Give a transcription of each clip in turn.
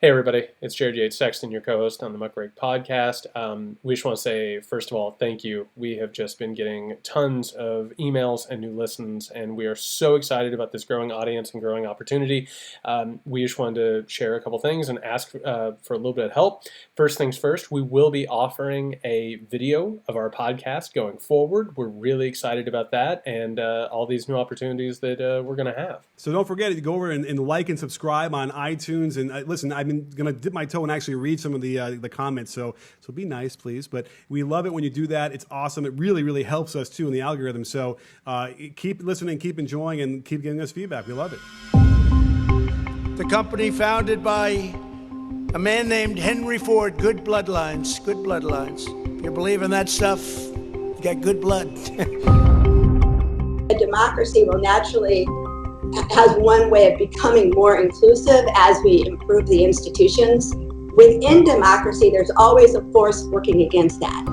Hey everybody, it's Jared Yates, Sexton, your co-host on the Muckrake podcast. We just want to say, first of all, thank you. We have just been getting tons of emails and new listens, and we are so excited about this growing audience and growing opportunity. We just wanted to share a couple things and ask for a little bit of help. First things first, we will be offering a video of our podcast going forward. We're really excited about that and all these new opportunities that we're going to have. So don't forget to go over and like and subscribe on iTunes. And listen, I've been going to dip my toe and actually read some of the comments. So be nice, please. But we love it when you do that. It's awesome. It really, really helps us too in the algorithm. So keep listening, keep enjoying, and keep giving us feedback. We love it. The company founded by a man named Henry Ford. Good bloodlines. Good bloodlines. If you believe in that stuff, you got good blood. A democracy will naturally has one way of becoming more inclusive as we improve the institutions. Within democracy, there's always a force working against that.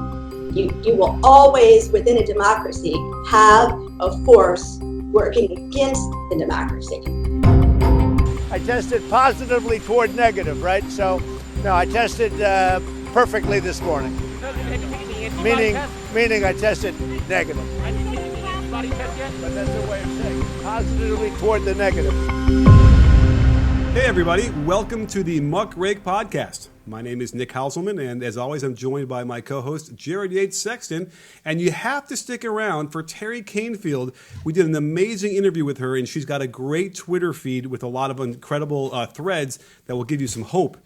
You will always, within a democracy, have a force working against the democracy. I tested positively toward negative, right? So, no, I tested perfectly this morning. Meaning I tested negative. But that's a way of saying positively toward the negative. Hey everybody, welcome to the Muckrake podcast. My name is Nick Hauselman, and as always, I'm joined by my co-host, Jared Yates Sexton. And you have to stick around for Teri Kanefield. We did an amazing interview with her, and she's got a great Twitter feed with a lot of incredible threads that will give you some hope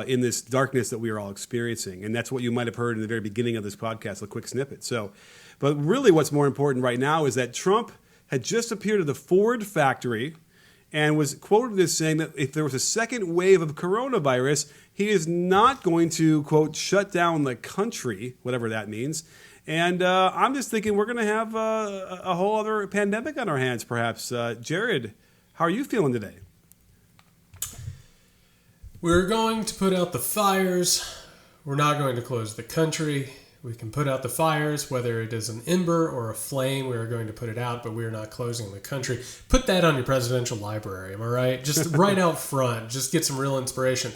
in this darkness that we are all experiencing. And that's what you might have heard in the very beginning of this podcast, a quick snippet. But really what's more important right now is that Trump had just appeared at the Ford factory and was quoted as saying that if there was a second wave of coronavirus, he is not going to, quote, shut down the country, whatever that means. And I'm just thinking we're going to have a whole other pandemic on our hands, perhaps. Jared, how are you feeling today? We're going to put out the fires. We're not going to close the country. We can put out the fires, whether it is an ember or a flame. We are going to put it out, but we are not closing the country. Put that on your presidential library, am I right? Just right out front. Just get some real inspiration.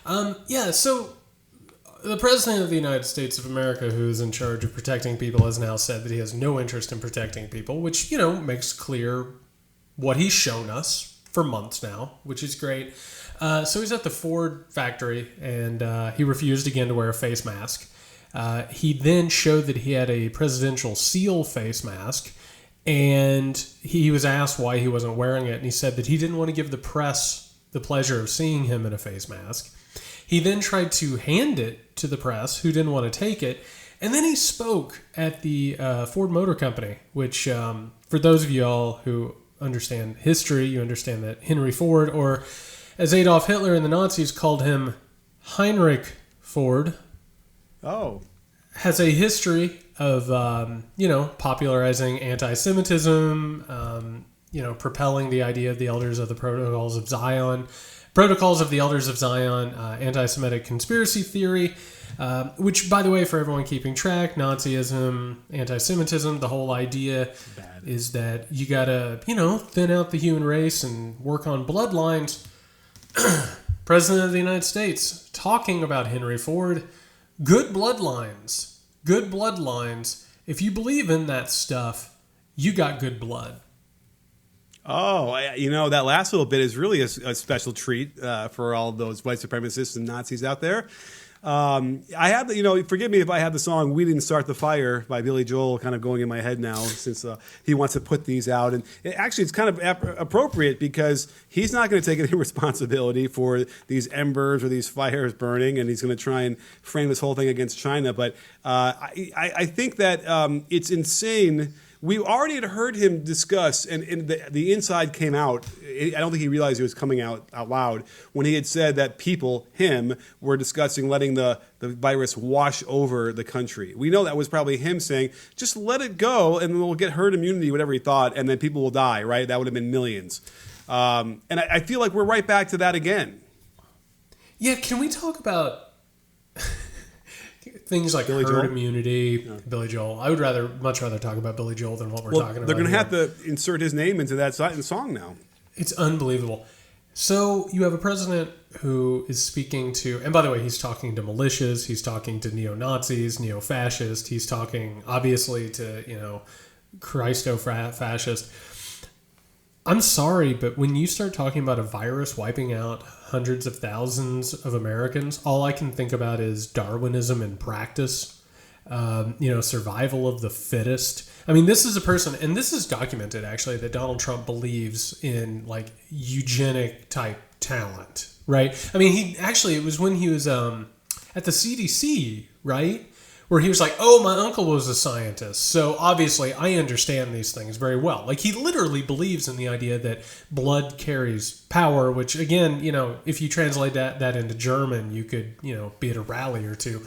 So the President of the United States of America, who is in charge of protecting people, has now said that he has no interest in protecting people, which, makes clear what he's shown us for months now, which is great. So he's at the Ford factory, and he refused again to wear a face mask. He then showed that he had a presidential seal face mask, and he was asked why he wasn't wearing it, and he said that he didn't want to give the press the pleasure of seeing him in a face mask. He then tried to hand it to the press, who didn't want to take it, and then he spoke at the Ford Motor Company, which, for those of you all who understand history, you understand that Henry Ford, or as Adolf Hitler and the Nazis called him, Heinrich Ford, has a history of, popularizing anti-Semitism, propelling the idea of the Elders of the Protocols of Zion, anti-Semitic conspiracy theory, which, by the way, for everyone keeping track, Nazism, anti-Semitism, the whole idea is that you gotta, thin out the human race and work on bloodlines. President of the United States talking about Henry Ford. Good bloodlines. Good bloodlines. If you believe in that stuff, you got good blood. Oh, that last little bit is really a special treat for all those white supremacists and Nazis out there. I have, forgive me if I have the song "We Didn't Start the Fire" by Billy Joel kind of going in my head now, since he wants to put these out. And it's kind of appropriate because he's not going to take any responsibility for these embers or these fires burning, and he's going to try and frame this whole thing against China. But I think that it's insane. We already had heard him discuss, and the inside came out. I don't think he realized it was coming out loud when he had said that him, were discussing letting the virus wash over the country. We know that was probably him saying, just let it go and we'll get herd immunity, whatever he thought, and then people will die, right? That would have been millions. And I feel like we're right back to that again. Yeah, can we talk about things like herd immunity, Billy Joel? I would much rather talk about Billy Joel than what we're talking about. They're going to have to insert his name into that song now. It's unbelievable. So you have a president who is speaking to, and by the way, he's talking to militias, he's talking to neo-Nazis, neo-fascists, he's talking obviously to, Christo-fascist. I'm sorry, but when you start talking about a virus wiping out hundreds of thousands of Americans, all I can think about is Darwinism in practice, survival of the fittest. I mean, this is a person, and this is documented actually, that Donald Trump believes in like eugenic type talent, right? I mean, it was when he was at the CDC, right? Where he was like, oh, my uncle was a scientist, so obviously I understand these things very well. Like, he literally believes in the idea that blood carries power, which, again, if you translate that into German, you could, be at a rally or two.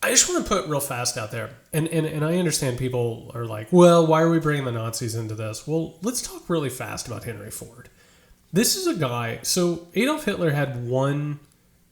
I just want to put real fast out there, and I understand people are like, well, why are we bringing the Nazis into this? Well, let's talk really fast about Henry Ford. This is a guy, so Adolf Hitler had one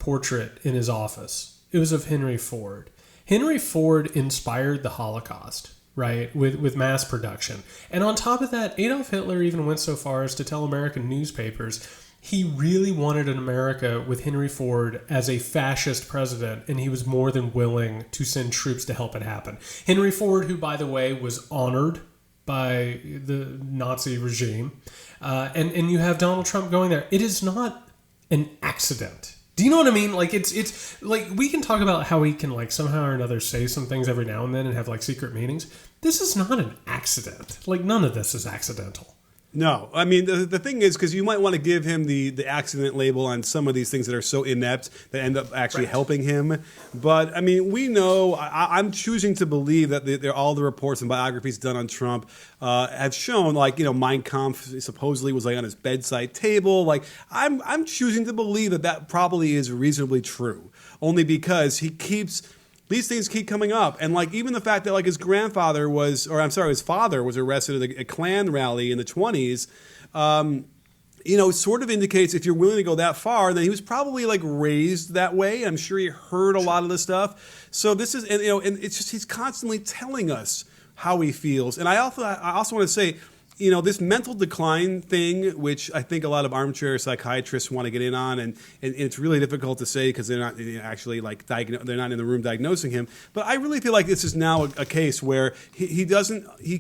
portrait in his office. It was of Henry Ford. Henry Ford inspired the Holocaust, right, with mass production. And on top of that, Adolf Hitler even went so far as to tell American newspapers he really wanted an America with Henry Ford as a fascist president, and he was more than willing to send troops to help it happen. Henry Ford, who, by the way, was honored by the Nazi regime, and you have Donald Trump going there. It is not an accident. Do you know what I mean? Like, it's like, we can talk about how he can, like, somehow or another say some things every now and then and have, like, secret meanings. This is not an accident. Like, none of this is accidental. No, I mean, the thing is, because you might want to give him the accident label on some of these things that are so inept that end up actually helping him. But, I mean, we know, I'm choosing to believe that all the reports and biographies done on Trump have shown, like, Mein Kampf supposedly was, like, on his bedside table. Like, I'm choosing to believe that probably is reasonably true, only because these things keep coming up. And, like, even the fact that, like, his father was arrested at a Klan rally in the 20s, sort of indicates, if you're willing to go that far, then he was probably, like, raised that way. I'm sure he heard a lot of this stuff. So this is, and it's just, he's constantly telling us how he feels. And I also want to say, this mental decline thing, which I think a lot of armchair psychiatrists want to get in on, and it's really difficult to say because they're not actually like they're not in the room diagnosing him. But I really feel like this is now a case where he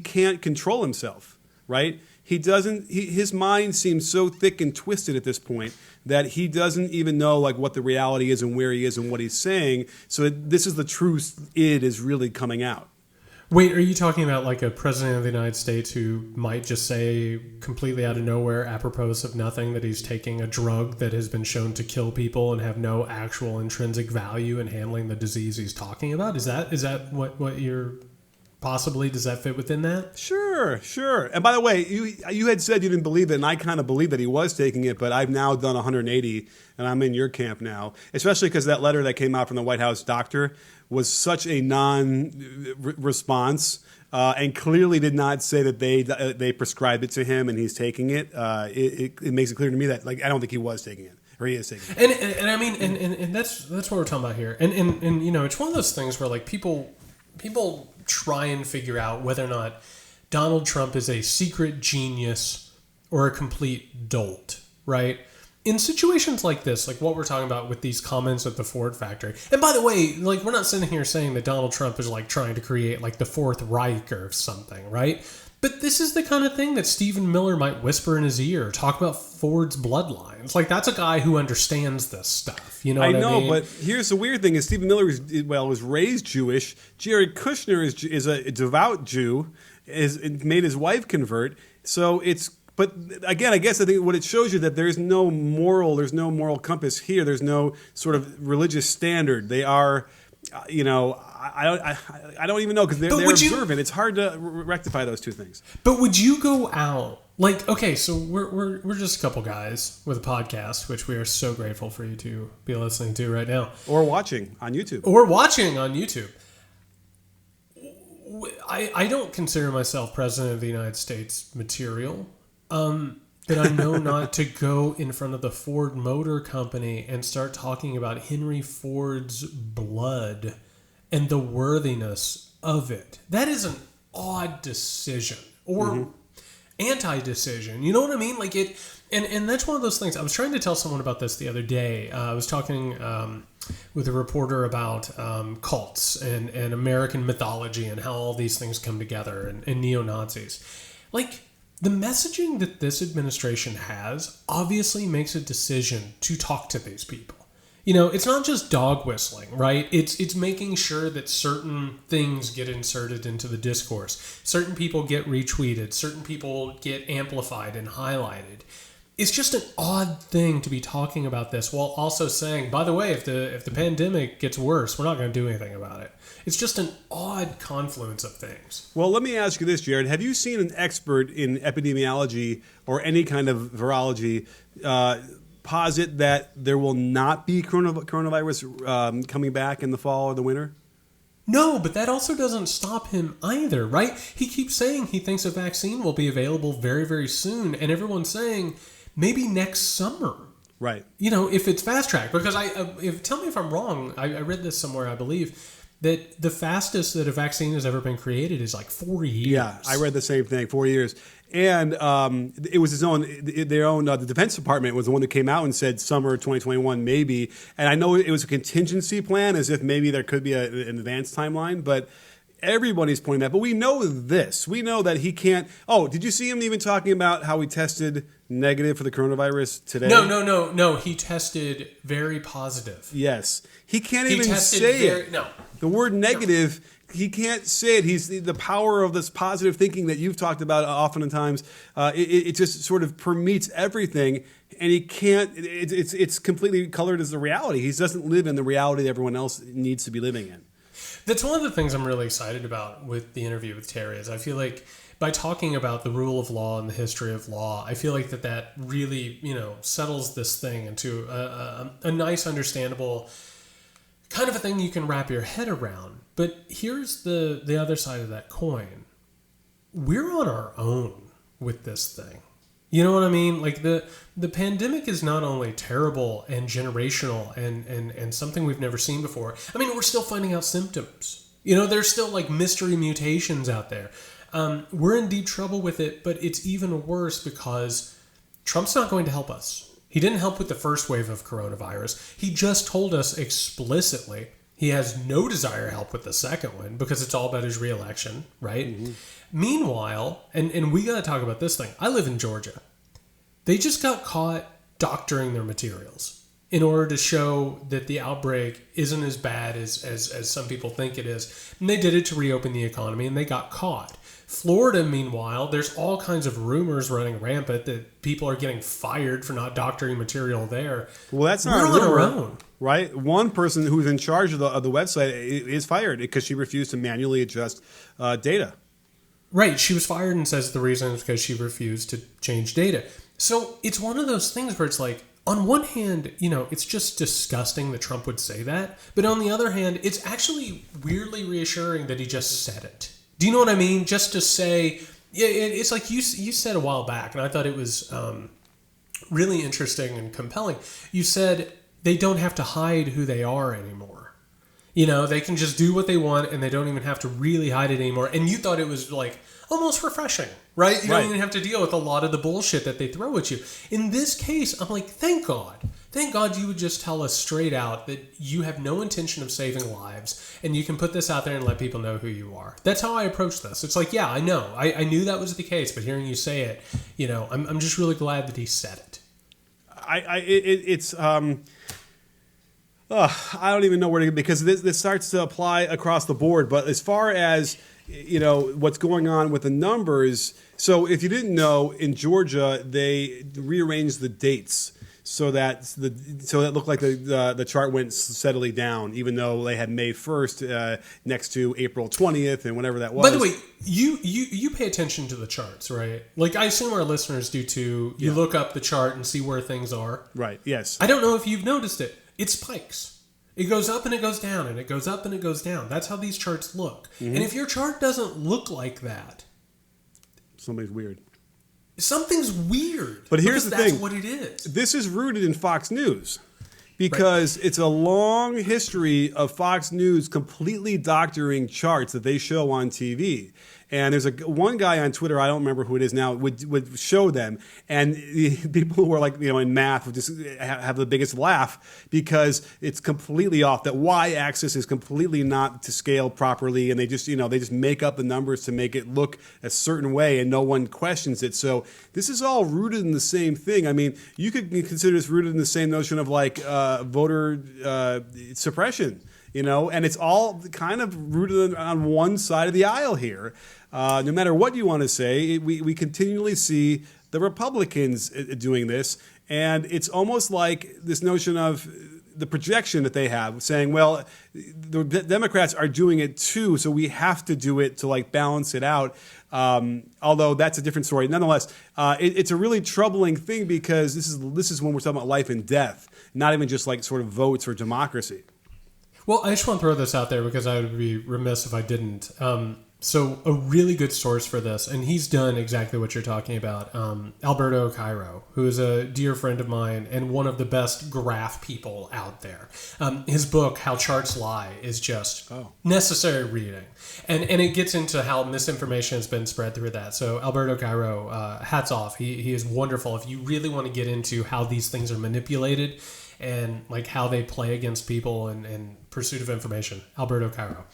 can't control himself, right? His mind seems so thick and twisted at this point that he doesn't even know like what the reality is and where he is and what he's saying. So this is the truth. It is really coming out. Wait, are you talking about like a president of the United States who might just say completely out of nowhere, apropos of nothing, that he's taking a drug that has been shown to kill people and have no actual intrinsic value in handling the disease he's talking about? Is that what you're possibly, does that fit within that? Sure. And by the way, you had said you didn't believe it, and I kind of believe that he was taking it, but I've now done 180, and I'm in your camp now, especially because that letter that came out from the White House doctor was such a non-response and clearly did not say that they prescribed it to him and he's taking it. It makes it clear to me that like I don't think he was taking it or he is taking it. And I mean, and that's what we're talking about here. And it's one of those things where like people try and figure out whether or not Donald Trump is a secret genius or a complete dolt, right? In situations like this, like what we're talking about with these comments at the Ford factory, and by the way, like we're not sitting here saying that Donald Trump is like trying to create like the Fourth Reich or something, right? But this is the kind of thing that Stephen Miller might whisper in his ear, talk about Ford's bloodlines. Like that's a guy who understands this stuff. You know what I mean? I know, but here's the weird thing: is Stephen Miller was raised Jewish. Jared Kushner is a devout Jew, made his wife convert. So it's. But again, I guess I think what it shows you that there's no moral compass here. There's no sort of religious standard. They are, I don't even know because they're observant. It's hard to rectify those two things. But would you go out like okay? So we're just a couple guys with a podcast, which we are so grateful for you to be listening to right now, or watching on YouTube. I don't consider myself president of the United States material. But I know not to go in front of the Ford Motor Company and start talking about Henry Ford's blood and the worthiness of it. That is an odd decision. Or anti-decision. You know what I mean? Like it, and that's one of those things. I was trying to tell someone about this the other day. I was talking with a reporter about cults and American mythology and how all these things come together and neo-Nazis. Like, the messaging that this administration has obviously makes a decision to talk to these people. You know, it's not just dog whistling, right? It's making sure that certain things get inserted into the discourse. Certain people get retweeted. Certain people get amplified and highlighted. It's just an odd thing to be talking about this while also saying, by the way, if the pandemic gets worse, we're not going to do anything about it. It's just an odd confluence of things. Well, let me ask you this, Jared. Have you seen an expert in epidemiology or any kind of virology posit that there will not be coronavirus coming back in the fall or the winter? No, but that also doesn't stop him either, right? He keeps saying he thinks a vaccine will be available very, very soon, and everyone's saying maybe next summer. Right. You know, if it's fast track, because tell me if I'm wrong. I read this somewhere, I believe, that the fastest that a vaccine has ever been created is like 4 years. Yeah, I read the same thing, 4 years. And it was the Defense Department was the one that came out and said summer 2021 maybe. And I know it was a contingency plan, as if maybe there could be an advanced timeline, but everybody's pointing that. But we know this. We know that he can't. Oh, did you see him even talking about how he tested negative for the coronavirus today? No. He tested very positive. Yes. He can't even say it. No. The word negative, he can't say it. He's the power of this positive thinking that you've talked about oftentimes. It just sort of permeates everything, and he can't. It's completely colored as the reality. He doesn't live in the reality that everyone else needs to be living in. That's one of the things I'm really excited about with the interview with Teri is I feel like by talking about the rule of law and the history of law, I feel like that really, settles this thing into a nice, understandable kind of a thing you can wrap your head around. But here's the other side of that coin. We're on our own with this thing. You know what I mean? Like the pandemic is not only terrible and generational and something we've never seen before. I mean, we're still finding out symptoms. There's still like mystery mutations out there. We're in deep trouble with it, but it's even worse because Trump's not going to help us. He didn't help with the first wave of coronavirus. He just told us explicitly he has no desire to help with the second one because it's all about his reelection, right? Mm-hmm. Meanwhile, and we got to talk about this thing. I live in Georgia. They just got caught doctoring their materials in order to show that the outbreak isn't as bad as some people think it is. And they did it to reopen the economy, and they got caught. Florida, meanwhile, there's all kinds of rumors running rampant that people are getting fired for not doctoring material there. Well, that's not We're on our own. Right? One person who's in charge of the website is fired because she refused to manually adjust data. Right. She was fired and says the reason is because she refused to change data. So it's one of those things where it's like, on one hand, it's just disgusting that Trump would say that. But on the other hand, it's actually weirdly reassuring that he just said it. Do you know what I mean? Just to say, it's like you said a while back, and I thought it was really interesting and compelling. You said they don't have to hide who they are anymore. They can just do what they want, and they don't even have to really hide it anymore. And you thought it was like almost refreshing, right? You don't even have to deal with a lot of the bullshit that they throw at you. In this case, I'm like, thank God you would just tell us straight out that you have no intention of saving lives, and you can put this out there and let people know who you are. That's how I approach this. It's like, yeah, I know. I knew that was the case, but hearing you say it, I'm just really glad that he said it. I don't even know where to, because this starts to apply across the board. But as far as what's going on with the numbers, so if you didn't know, in Georgia they rearranged the dates so that it looked like the chart went steadily down, even though they had May 1st next to April 20th and whatever that was. By the way, you pay attention to the charts, right? Like, I assume our listeners do too. You look up the chart and see where things are. Right. Yes. I don't know if you've noticed it. It spikes. It goes up and it goes down, and it goes up and it goes down. That's how these charts look. Mm-hmm. And if your chart doesn't look like that, something's weird. Something's weird. But here's the thing. That's what it is. This is rooted in Fox News because it's a long history of Fox News completely doctoring charts that they show on TV. And there's one guy on Twitter, I don't remember who it is now, would show them, and the people who are like, in math would just have the biggest laugh because it's completely off. That y-axis is completely not to scale properly, and they just make up the numbers to make it look a certain way, and no one questions it. So this is all rooted in the same thing. I mean, you could consider this rooted in the same notion of like voter suppression. And it's all kind of rooted on one side of the aisle here. No matter what you want to say, we continually see the Republicans doing this, and it's almost like this notion of the projection that they have, saying, well, the Democrats are doing it too, so we have to do it to like balance it out. Although that's a different story. Nonetheless, it's a really troubling thing because this is when we're talking about life and death, not even just like sort of votes or democracy. Well, I just want to throw this out there because I would be remiss if I didn't. So a really good source for this, and he's done exactly what you're talking about, Alberto Cairo, who is a dear friend of mine and one of the best graph people out there. His book, How Charts Lie, is just necessary reading. And it gets into how misinformation has been spread through that. So Alberto Cairo, hats off. He is wonderful. If you really want to get into how these things are manipulated and like how they play against people and pursuit of information, Alberto Cairo.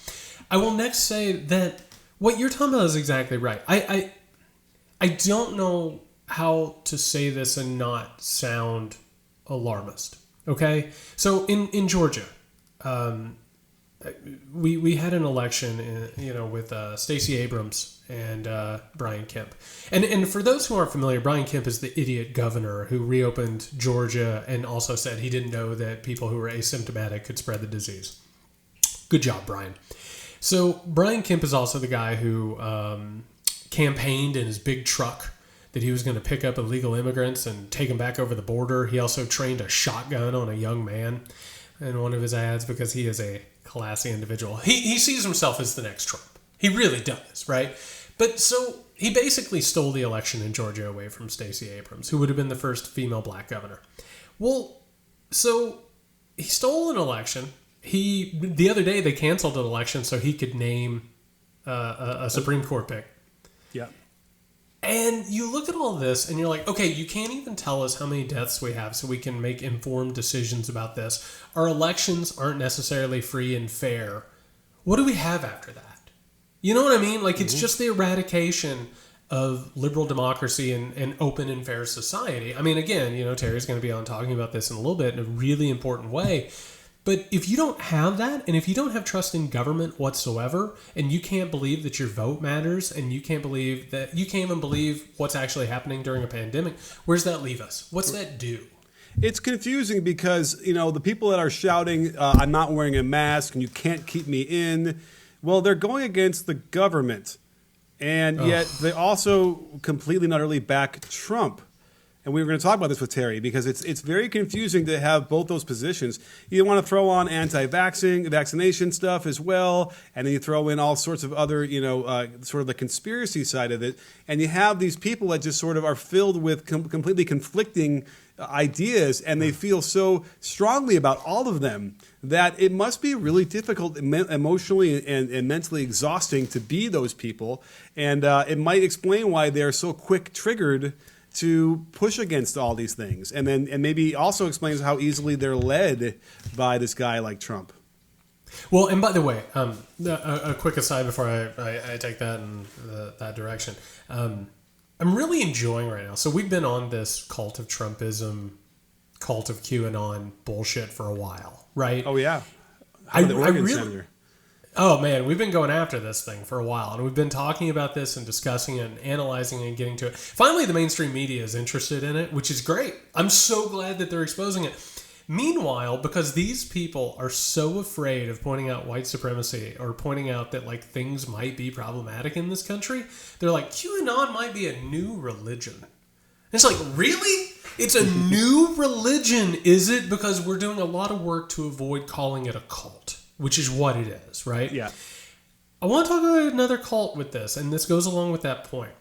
I will next say that what you're talking about is exactly right. I don't know how to say this and not sound alarmist. Okay, so in Georgia, we had an election, with Stacey Abrams and Brian Kemp. And for those who aren't familiar, Brian Kemp is the idiot governor who reopened Georgia and also said he didn't know that people who were asymptomatic could spread the disease. Good job, Brian. So Brian Kemp is also the guy who campaigned in his big truck that he was going to pick up illegal immigrants and take them back over the border. He also trained a shotgun on a young man in one of his ads because he is a classy individual. He sees himself as the next Trump. He really does, right? But so he basically stole the election in Georgia away from Stacey Abrams, who would have been the first female black governor. Well, so he stole an election. The other day they canceled an election so he could name a Supreme Court pick. Yeah. And you look at all this and you're like, okay, you can't even tell us how many deaths we have so we can make informed decisions about this. Our elections aren't necessarily free and fair. What do we have after that? You know what I mean? Like, it's just the eradication of liberal democracy and open and fair society. I mean, again, Teri's going to be on talking about this in a little bit in a really important way. But if you don't have that, and if you don't have trust in government whatsoever, and you can't believe that your vote matters, and you can't even believe what's actually happening during a pandemic, where's that leave us? What's that do? It's confusing because, the people that are shouting, I'm not wearing a mask and you can't keep me in, well, they're going against the government. And yet they also completely and utterly back Trump. And we were going to talk about this with Teri because it's very confusing to have both those positions. You want to throw on vaccination stuff as well, and then you throw in all sorts of other, sort of the conspiracy side of it. And you have these people that just sort of are filled with completely conflicting ideas, and they feel so strongly about all of them that it must be really difficult emotionally and mentally exhausting to be those people. And it might explain why they're so quick triggered to push against all these things, and maybe also explains how easily they're led by this guy like Trump. Well, and by the way, a quick aside before I take that in that direction. I'm really enjoying right now. So we've been on this cult of Trumpism, cult of QAnon bullshit for a while, right? Oh yeah, Senator. Oh man, we've been going after this thing for a while, and we've been talking about this and discussing it and analyzing it and getting to it. Finally, the mainstream media is interested in it, which is great. I'm so glad that they're exposing it. Meanwhile, because these people are so afraid of pointing out white supremacy or pointing out that like things might be problematic in this country, they're like, QAnon might be a new religion. And it's like, really? It's a new religion, is it? Because we're doing a lot of work to avoid calling it a cult, which is what it is, right? Yeah. I want to talk about another cult with this, and this goes along with that point.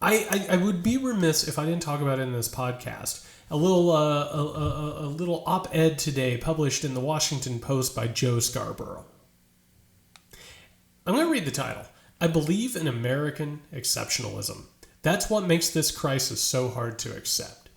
I would be remiss if I didn't talk about it in this podcast. A little op-ed today published in the Washington Post by Joe Scarborough. I'm going to read the title. I believe in American exceptionalism. That's what makes this crisis so hard to accept,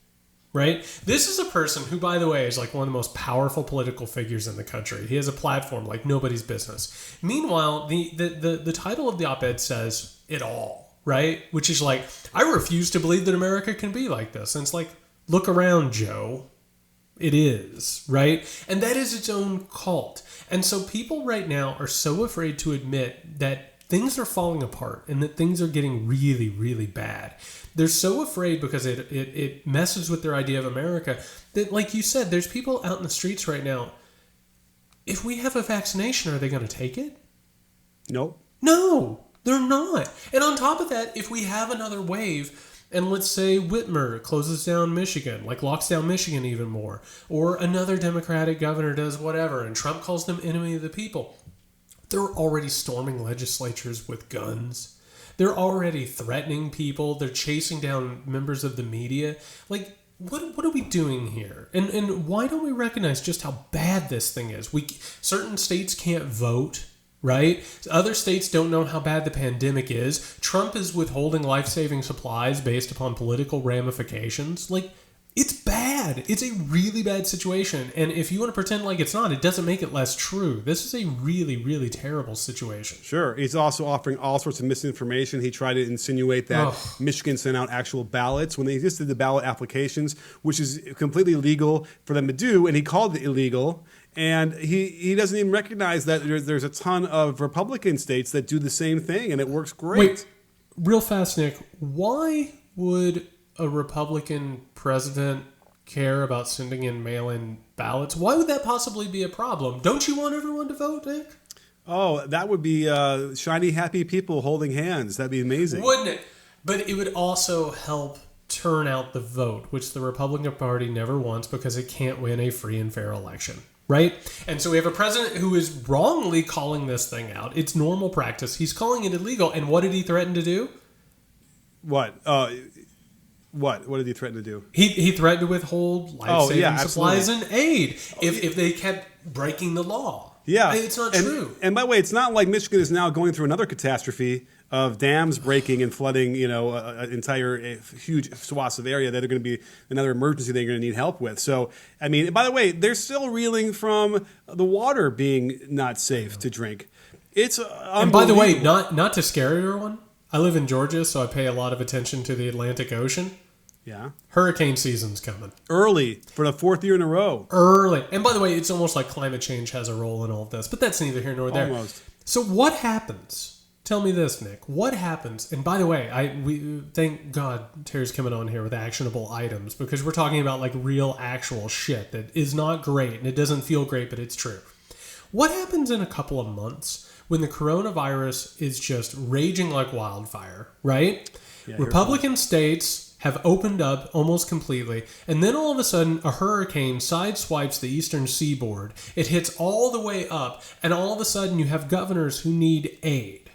right? This is a person who, by the way, is like one of the most powerful political figures in the country. He has a platform like nobody's business. Meanwhile, the title of the op-ed says it all, right? Which is like, I refuse to believe that America can be like this. And it's like, look around, Joe. It is, right? And that is its own cult. And so people right now are so afraid to admit that things are falling apart and that things are getting really, really bad. They're so afraid because it messes with their idea of America that, like you said, there's people out in the streets right now. If we have a vaccination, are they going to take it? Nope. No, they're not. And on top of that, if we have another wave, and let's say Whitmer closes down Michigan, like locks down Michigan even more, or another Democratic governor does whatever, and Trump calls them enemy of the people. They're already storming legislatures with guns. They're already threatening people. They're chasing down members of the media. Like, what are we doing here? And why don't we recognize just how bad this thing is? Certain states can't vote. Right? Other states don't know how bad the pandemic is. Trump is withholding life-saving supplies based upon political ramifications. Like, it's bad. It's a really bad situation. And if you want to pretend like it's not, it doesn't make it less true. This is a really, really terrible situation. Sure. He's also offering all sorts of misinformation. He tried to insinuate that Michigan sent out actual ballots when they just did the ballot applications, which is completely legal for them to do, and he called it illegal. And he doesn't even recognize that there's a ton of Republican states that do the same thing, and it works great. Wait, real fast, Nick. Why would a Republican president care about sending in mail-in ballots? Why would that possibly be a problem? Don't you want everyone to vote, Nick? Oh, that would be shiny, happy people holding hands. That'd be amazing. Wouldn't it? But it would also help turn out the vote, which the Republican Party never wants because it can't win a free and fair election. Right? And so we have a president who is wrongly calling this thing out. It's normal practice. He's calling it illegal. And what did he threaten to do? What? What did he threaten to do? He threatened to withhold life-saving supplies and aid if they kept breaking the law. Yeah. It's not true. And by the way, it's not like Michigan is now going through another catastrophe of dams breaking and flooding, an entire huge swaths of area that are going to be another emergency they're going to need help with. So, I mean, by the way, they're still reeling from the water being not safe to drink. It's and by the way, not to scare everyone, I live in Georgia, so I pay a lot of attention to the Atlantic Ocean. Yeah. Hurricane season's coming. Early, for the fourth year in a row. Early. And by the way, it's almost like climate change has a role in all of this, but that's neither here nor there. Almost. So what happens? Tell me this, Nick. What happens? And by the way, we thank God Teri's coming on here with actionable items because we're talking about like real, actual shit that is not great and it doesn't feel great, but it's true. What happens in a couple of months when the coronavirus is just raging like wildfire, right? Yeah, Republican states have opened up almost completely, and then all of a sudden a hurricane sideswipes the eastern seaboard. It hits all the way up, and all of a sudden you have governors who need aid.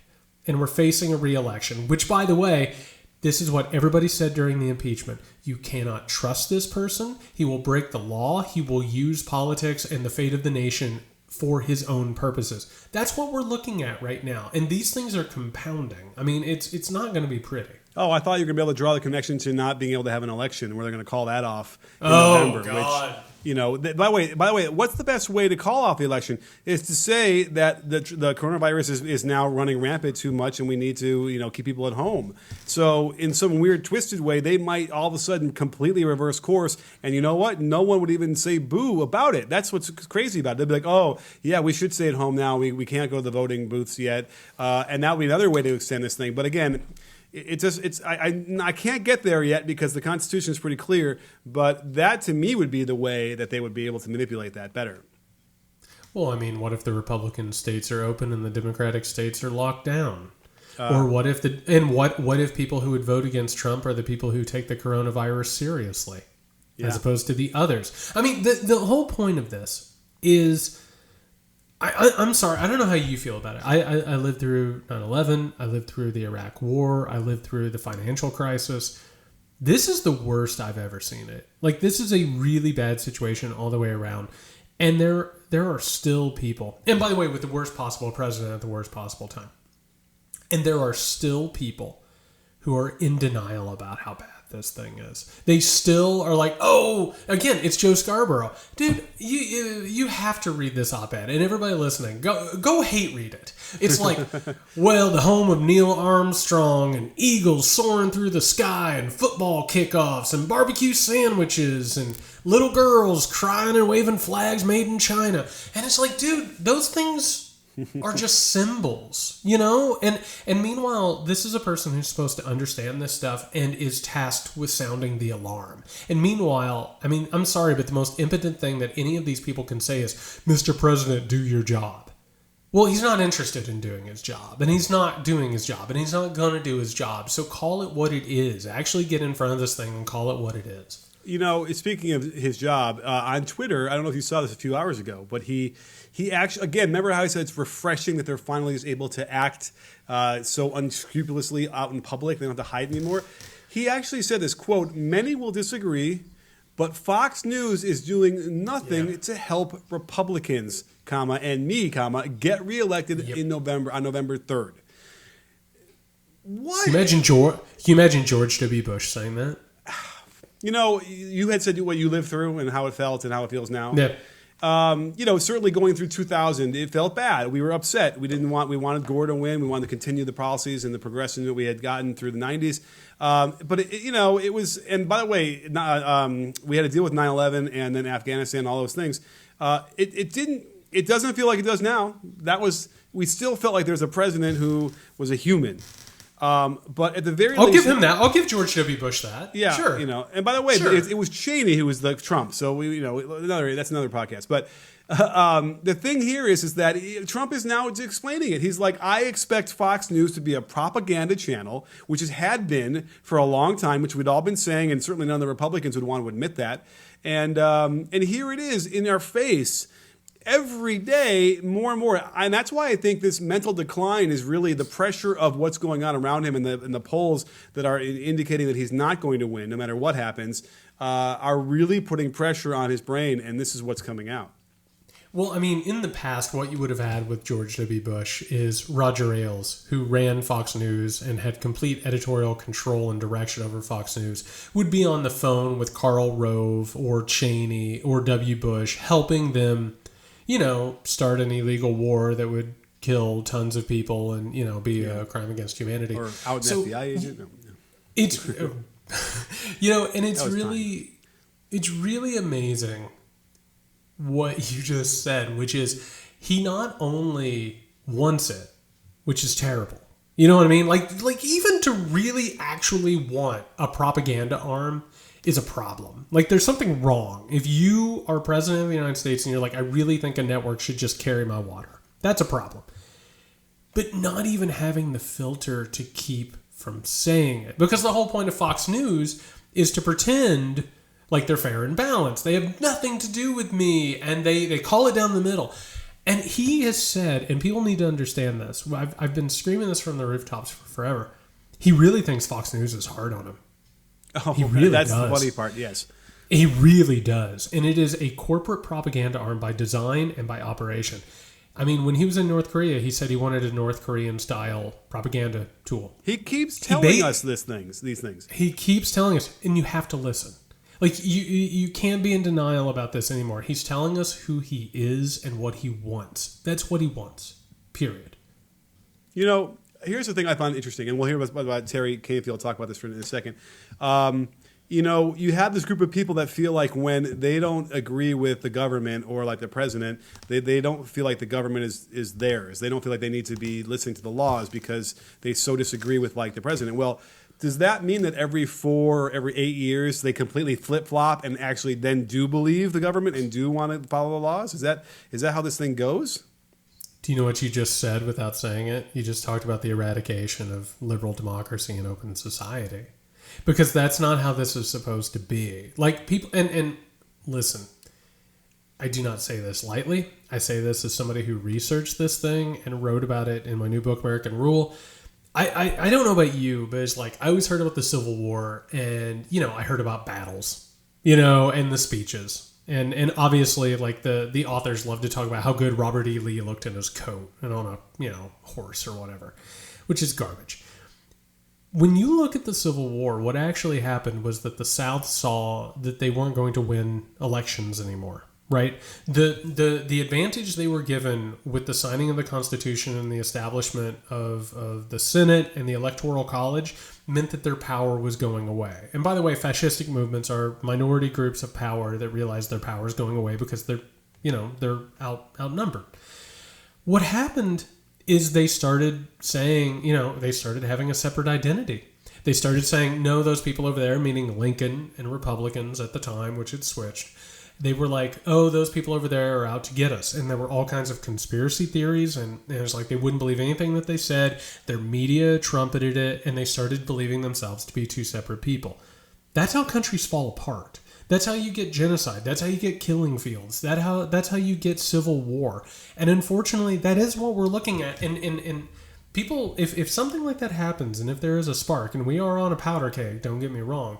And we're facing a re-election, which, by the way, this is what everybody said during the impeachment. You cannot trust this person. He will break the law. He will use politics and the fate of the nation for his own purposes. That's what we're looking at right now. And these things are compounding. I mean, it's not going to be pretty. Oh, I thought you were going to be able to draw the connection to not being able to have an election where they're going to call that off in November. God. Which, by the way, what's the best way to call off the election is to say that the coronavirus is now running rampant too much and we need to, keep people at home. So in some weird twisted way, they might all of a sudden completely reverse course. And you know what? No one would even say boo about it. That's what's crazy about it. They'd be like, oh, yeah, we should stay at home now. We can't go to the voting booths yet. And that would be another way to extend this thing. But again, I can't get there yet because the Constitution is pretty clear, but that to me would be the way that they would be able to manipulate that better. Well, I mean, what if the Republican states are open and the Democratic states are locked down? Or what if what if people who would vote against Trump are the people who take the coronavirus seriously, as opposed to the others? I mean, the whole point of this is. I'm sorry. I don't know how you feel about it. I lived through 9/11. I lived through the Iraq War. I lived through the financial crisis. This is the worst I've ever seen it. Like, this is a really bad situation all the way around. And there are still people. And by the way, with the worst possible president at the worst possible time. And there are still people who are in denial about how bad this thing is. They still are like, oh, again, it's Joe Scarborough. Dude, you have to read this op-ed. And everybody listening, go hate read it. It's like, well, the home of Neil Armstrong and eagles soaring through the sky and football kickoffs and barbecue sandwiches and little girls crying and waving flags made in China. And it's like, dude, those things are just symbols, you know? And meanwhile, this is a person who's supposed to understand this stuff and is tasked with sounding the alarm. And meanwhile, I mean, I'm sorry, but the most impotent thing that any of these people can say is, Mr. President, do your job. Well, he's not interested in doing his job, and he's not doing his job, and he's not going to do his job. So call it what it is. Actually get in front of this thing and call it what it is. You know, speaking of his job, on Twitter, I don't know if you saw this a few hours ago, but he actually, again, remember how he said it's refreshing that they're finally just able to act so unscrupulously out in public. They don't have to hide anymore. He actually said this, quote, "Many will disagree, but Fox News is doing nothing to help Republicans, comma, and me, comma, get reelected on November 3rd. What? Can you imagine George W. Bush saying that? You know, you had said what you lived through and how it felt and how it feels now. Yeah. You know, certainly going through 2000, it felt bad. We were upset. We wanted Gore to win. We wanted to continue the policies and the progression that we had gotten through the 90s. But it was, and by the way, we had to deal with 9/11 and then Afghanistan, all those things. It doesn't feel like it does now. We still felt like there's a president who was a human. But at the very least, I'll give him that. I'll give George W. Bush that. Yeah, sure. You know, and by the way, Sure. it was Cheney who was the Trump. So that's another podcast. But the thing here is that Trump is now explaining it. He's like, I expect Fox News to be a propaganda channel, which it had been for a long time, which we'd all been saying, and certainly none of the Republicans would want to admit that. And here it is in our face. Every day, more and more, and that's why I think this mental decline is really the pressure of what's going on around him, and the polls that are indicating that he's not going to win, no matter what happens, are really putting pressure on his brain, and this is what's coming out. Well, I mean, in the past, what you would have had with George W. Bush is Roger Ailes, who ran Fox News and had complete editorial control and direction over Fox News, would be on the phone with Karl Rove or Cheney or W. Bush, helping them, start an illegal war that would kill tons of people and, be a crime against humanity. Or out an FBI agent. No. It's, and it's really amazing what you just said, which is he not only wants it, which is terrible. You know what I mean? Like even to really actually want a propaganda arm is a problem. Like there's something wrong. If you are president of the United States and you're like, I really think a network should just carry my water, that's a problem. But not even having the filter to keep from saying it. Because the whole point of Fox News is to pretend like they're fair and balanced. They have nothing to do with me, and they call it down the middle. And he has said, and people need to understand this, I've been screaming this from the rooftops for forever, he really thinks Fox News is hard on him. Oh, he really that's does. The funny part, yes. He really does. And it is a corporate propaganda arm by design and by operation. I mean, when he was in North Korea, he said he wanted a North Korean-style propaganda tool. He keeps telling us these things. He keeps telling us, and you have to listen. Like, you can't be in denial about this anymore. He's telling us who he is and what he wants. That's what he wants, period. Here's the thing I find interesting, and we'll hear about Teri Kanefield talk about this in a second. You have this group of people that feel like when they don't agree with the government or like the president, they don't feel like the government is theirs. They don't feel like they need to be listening to the laws because they so disagree with like the president. Well, does that mean that every 4 or every 8 years they completely flip-flop and actually then do believe the government and do want to follow the laws? Is that how this thing goes? Do you know what you just said without saying it? You just talked about the eradication of liberal democracy and open society. Because that's not how this is supposed to be. Like people, and listen, I do not say this lightly. I say this as somebody who researched this thing and wrote about it in my new book, American Rule. I don't know about you, but it's like I always heard about the Civil War and, I heard about battles, and the speeches. And obviously, like the authors love to talk about how good Robert E. Lee looked in his coat and on a horse or whatever. which is garbage. When you look at the Civil War, what actually happened was that the South saw that they weren't going to win elections anymore, right? The advantage they were given with the signing of the Constitution and the establishment of the Senate and the Electoral College meant that their power was going away. And by the way, fascistic movements are minority groups of power that realize their power is going away because they're outnumbered. What happened is they started saying, they started having a separate identity. They started saying, no, those people over there, meaning Lincoln and Republicans at the time, which had switched, they were like, oh, those people over there are out to get us. And there were all kinds of conspiracy theories, and it was like they wouldn't believe anything that they said. Their media trumpeted it, and they started believing themselves to be two separate people. That's how countries fall apart. That's how you get genocide. That's how you get killing fields. That's how you get civil war. And unfortunately, that is what we're looking at. And people, if something like that happens, and if there is a spark, and we are on a powder keg, don't get me wrong,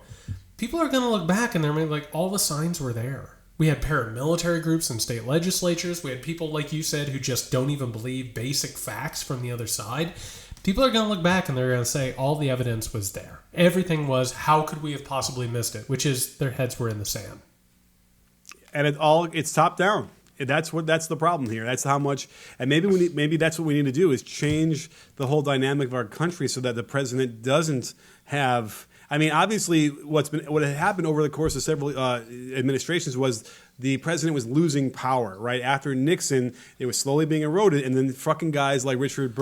people are going to look back and they're like, all the signs were there. We had paramilitary groups in state legislatures. We had people, like you said, who just don't even believe basic facts from the other side. People are going to look back and they're going to say all the evidence was there. Everything was, how could we have possibly missed it? Which is, their heads were in the sand. And it's top down. That's the problem here. That's how much, and maybe that's what we need to do is change the whole dynamic of our country so that the president doesn't have. I mean, obviously, what had happened over the course of several administrations was the president was losing power. Right after Nixon, it was slowly being eroded, and then fucking guys like William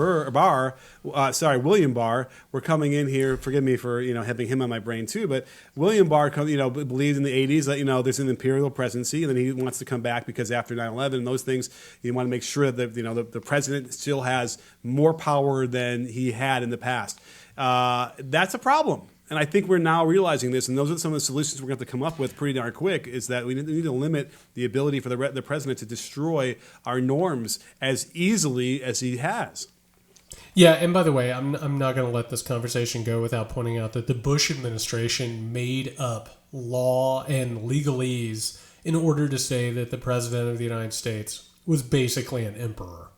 Barr, were coming in here. Forgive me for having him on my brain too, but William Barr, believed in the '80s that there's an imperial presidency, and then he wants to come back because after 9/11 and those things, you want to make sure that the president still has more power than he had in the past. That's a problem. And I think we're now realizing this, and those are some of the solutions we're going to have to come up with pretty darn quick, is that we need to limit the ability for the president to destroy our norms as easily as he has. Yeah, and by the way, I'm not going to let this conversation go without pointing out that the Bush administration made up law and legalese in order to say that the president of the United States was basically an emperor,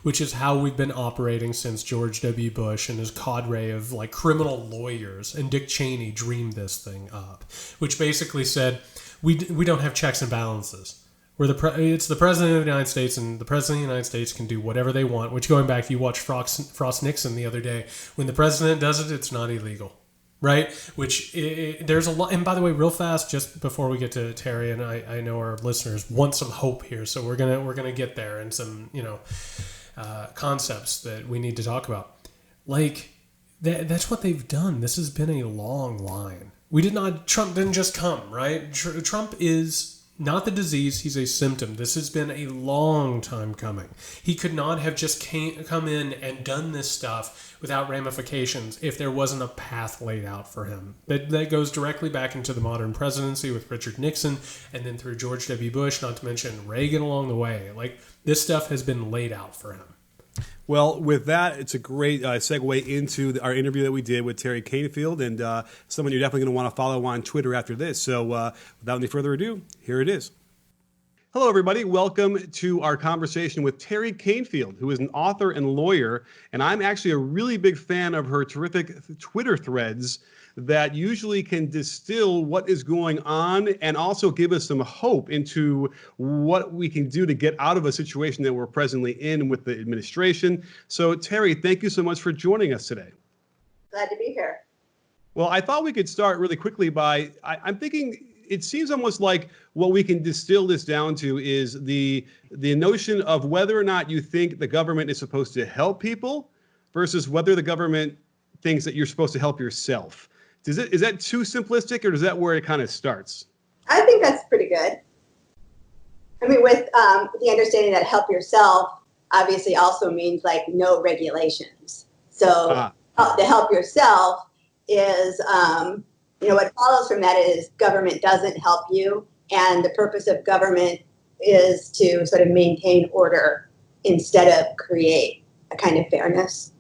which is how we've been operating since George W. Bush and his cadre of criminal lawyers, and Dick Cheney dreamed this thing up, which basically said we don't have checks and balances. It's the president of the United States, and the president of the United States can do whatever they want. Which, going back, you watched Frost Nixon the other day. When the president does it, it's not illegal, right? Which there's a lot. And by the way, real fast, just before we get to Teri, and I know our listeners want some hope here, so we're gonna get there, and some concepts that we need to talk about. That's what they've done. This has been a long line. Trump didn't just come, right? Trump is not the disease, he's a symptom. This has been a long time coming. He could not have just come in and done this stuff without ramifications if there wasn't a path laid out for him. That goes directly back into the modern presidency with Richard Nixon, and then through George W. Bush, not to mention Reagan along the way. This stuff has been laid out for him. Well, with that, it's a great segue into our interview that we did with Teri Kanefield, and someone you're definitely going to want to follow on Twitter after this. So without any further ado, here it is. Hello, everybody. Welcome to our conversation with Teri Kanefield, who is an author and lawyer, and I'm actually a really big fan of her terrific Twitter threads that usually can distill what is going on and also give us some hope into what we can do to get out of a situation that we're presently in with the administration. So, Teri, thank you so much for joining us today. Glad to be here. Well, I thought we could start really quickly by, I'm thinking it seems almost like what we can distill this down to is the notion of whether or not you think the government is supposed to help people versus whether the government thinks that you're supposed to help yourself. Is that too simplistic, or is that where it kind of starts? I think that's pretty good. I mean, with the understanding that help yourself obviously also means no regulations. So to help yourself is, what follows from that is government doesn't help you. And the purpose of government is to sort of maintain order instead of create a kind of fairness.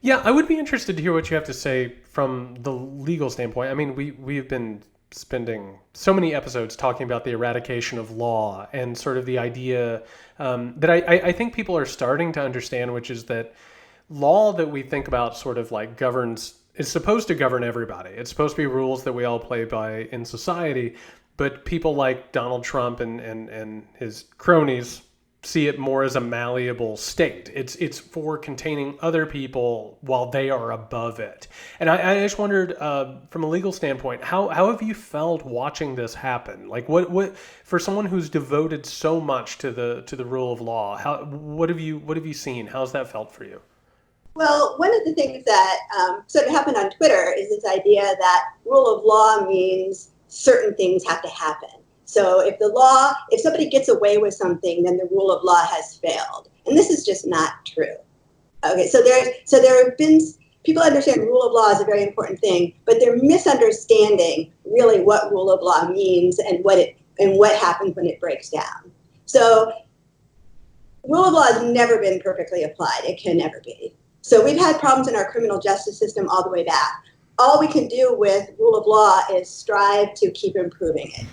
Yeah, I would be interested to hear what you have to say from the legal standpoint. I mean, we have been spending so many episodes talking about the eradication of law and sort of the idea that I think people are starting to understand, which is that law that we think about sort of like governs is supposed to govern everybody. It's supposed to be rules that we all play by in society, but people like Donald Trump and his cronies see it more as a malleable state. It's for containing other people while they are above it. And I just wondered, from a legal standpoint, how have you felt watching this happen? Like what for someone who's devoted so much to the rule of law, what have you seen? How's that felt for you? Well, one of the things that sort of happened on Twitter is this idea that rule of law means certain things have to happen. So if somebody gets away with something, then the rule of law has failed. And this is just not true. Okay, so there have been, people understand the rule of law is a very important thing, but they're misunderstanding really what rule of law means and what happens when it breaks down. So rule of law has never been perfectly applied. It can never be. So we've had problems in our criminal justice system all the way back. All we can do with rule of law is strive to keep improving it.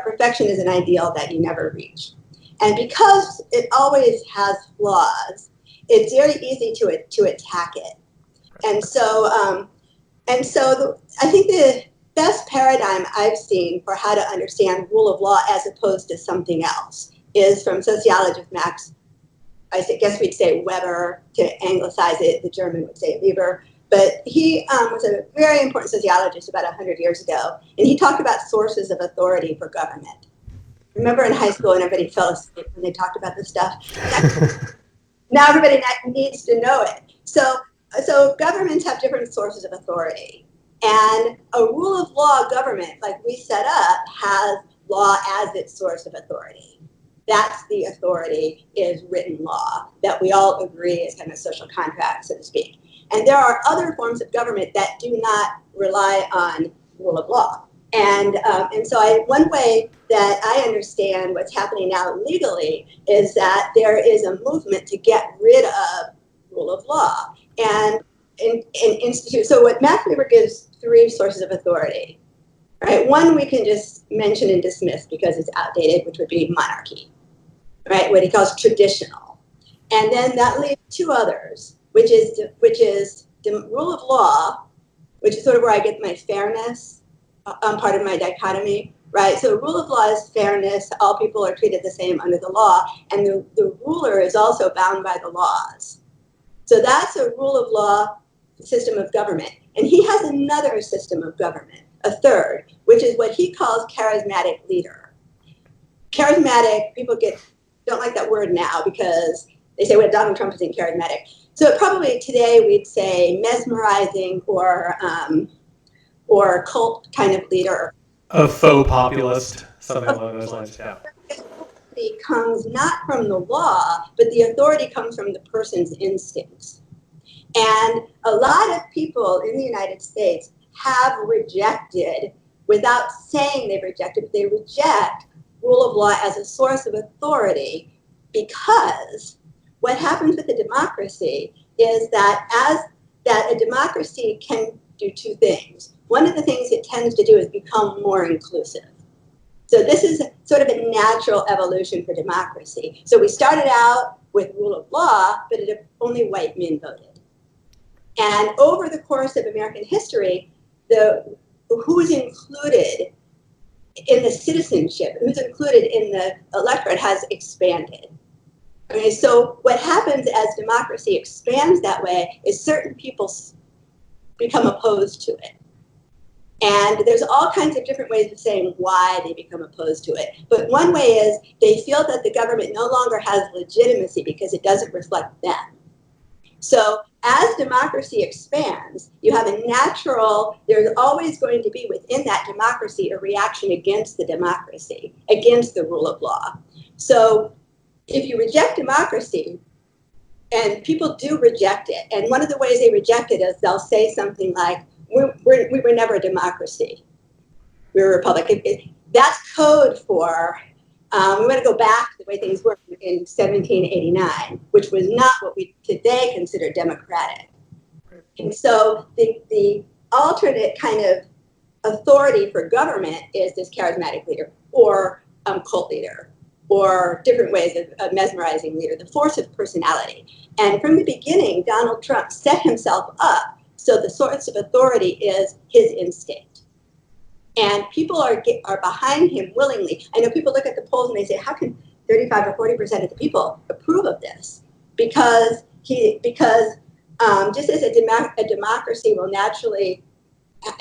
Perfection is an ideal that you never reach. And because it always has flaws, it's very easy to attack it. And so I think the best paradigm I've seen for how to understand rule of law as opposed to something else is from sociologist Max, I guess we'd say Weber, to anglicize it, the German would say Weber. But he was a very important sociologist about 100 years ago, and he talked about sources of authority for government. Remember in high school, and everybody fell asleep when they talked about this stuff? Now everybody needs to know it. So governments have different sources of authority. And a rule of law government, like we set up, has law as its source of authority. That's the authority, is written law, that we all agree is kind of a social contract, so to speak. And there are other forms of government that do not rely on rule of law. And so one way that I understand what's happening now legally is that there is a movement to get rid of rule of law and institute. So what Max Weber gives three sources of authority, right? One we can just mention and dismiss because it's outdated, which would be monarchy, right? What he calls traditional. And then that leaves two others, which is the rule of law, which is sort of where I get my fairness part of my dichotomy, right? So rule of law is fairness. All people are treated the same under the law, and the ruler is also bound by the laws. So that's a rule of law system of government. And he has another system of government, a third, which is what he calls charismatic leader. Charismatic, people don't like that word now because they say, well, Donald Trump isn't charismatic. So probably today we'd say mesmerizing or cult kind of leader. A faux populist, something along those lines, yeah. Authority comes not from the law, but the authority comes from the person's instincts. And a lot of people in the United States have rejected, without saying they've rejected, but they reject rule of law as a source of authority because what happens with a democracy is that a democracy can do two things. One of the things it tends to do is become more inclusive. So this is sort of a natural evolution for democracy. So we started out with rule of law, but only white men voted. And over the course of American history, who's included in the citizenship, who's included in the electorate has expanded. Okay, so what happens as democracy expands that way is certain people become opposed to it. And there's all kinds of different ways of saying why they become opposed to it. But one way is they feel that the government no longer has legitimacy because it doesn't reflect them. So as democracy expands, you have there's always going to be within that democracy a reaction against the democracy, against the rule of law. So if you reject democracy, and people do reject it, and one of the ways they reject it is they'll say something like, we were never a democracy. We were a republic. That's code for, we want to go back to the way things were in 1789, which was not what we today consider democratic. And so the alternate kind of authority for government is this charismatic leader or cult leader or different ways of mesmerizing leader, the force of personality. And from the beginning, Donald Trump set himself up so the source of authority is his instinct. And people are behind him willingly. I know people look at the polls and they say, how can 35 or 40% of the people approve of this? Because just as a democracy will naturally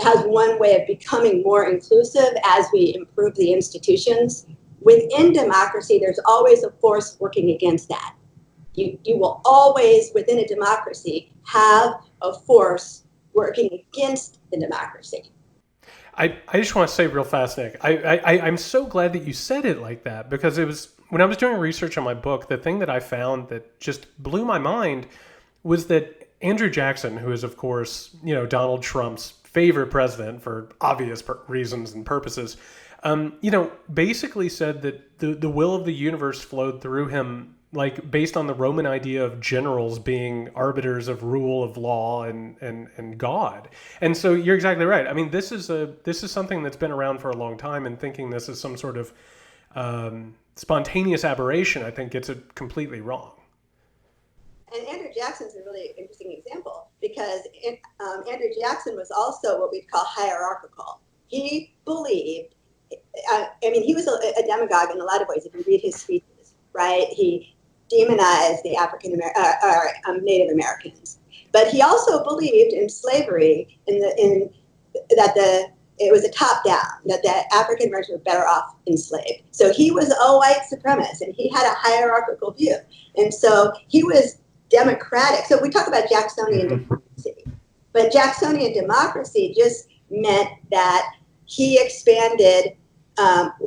has one way of becoming more inclusive as we improve the institutions, within democracy, there's always a force working against that. You will always, within a democracy, have a force working against the democracy. I just want to say real fast, Nick, I'm so glad that you said it like that, because it was, when I was doing research on my book, the thing that I found that just blew my mind was that Andrew Jackson, who is, of course, Donald Trump's favorite president for obvious reasons and purposes, basically said that the will of the universe flowed through him, like based on the Roman idea of generals being arbiters of rule of law and God. And so you're exactly right. I mean, this is something that's been around for a long time, and thinking this is some sort of spontaneous aberration, I think, gets it completely wrong. And Andrew Jackson's a really interesting example, because Andrew Jackson was also what we'd call hierarchical. He believed, he was a demagogue in a lot of ways. If you read his speeches, right, he demonized the Native Americans, but he also believed in slavery, that it was a top down, that the African Americans were better off enslaved. So he was a white supremacist, and he had a hierarchical view, and so he was democratic. So we talk about Jacksonian democracy, but Jacksonian democracy just meant that he expanded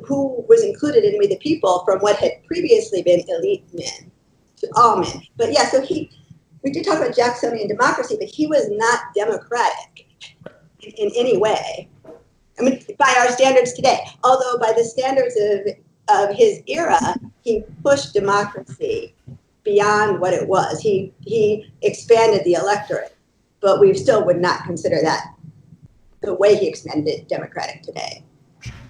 who was included in We the People from what had previously been elite men to all men. But yeah, so we do talk about Jacksonian democracy, but he was not democratic in any way. I mean, by our standards today, although by the standards of his era, he pushed democracy beyond what it was. He expanded the electorate, but we still would not consider that the way he expanded democratic today.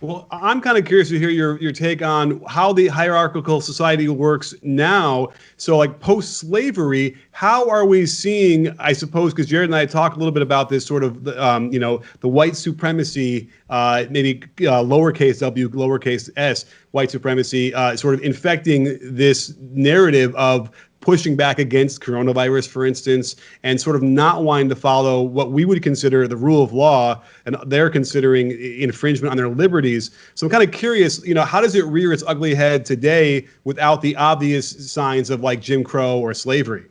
Well, I'm kind of curious to hear your take on how the hierarchical society works now. So, like post-slavery, how are we seeing, I suppose, because Jared and I talked a little bit about this sort of, the white supremacy, maybe lowercase w, lowercase s, white supremacy, sort of infecting this narrative of pushing back against coronavirus, for instance, and sort of not wanting to follow what we would consider the rule of law, and they're considering infringement on their liberties. So I'm kind of curious, how does it rear its ugly head today without the obvious signs of like Jim Crow or slavery?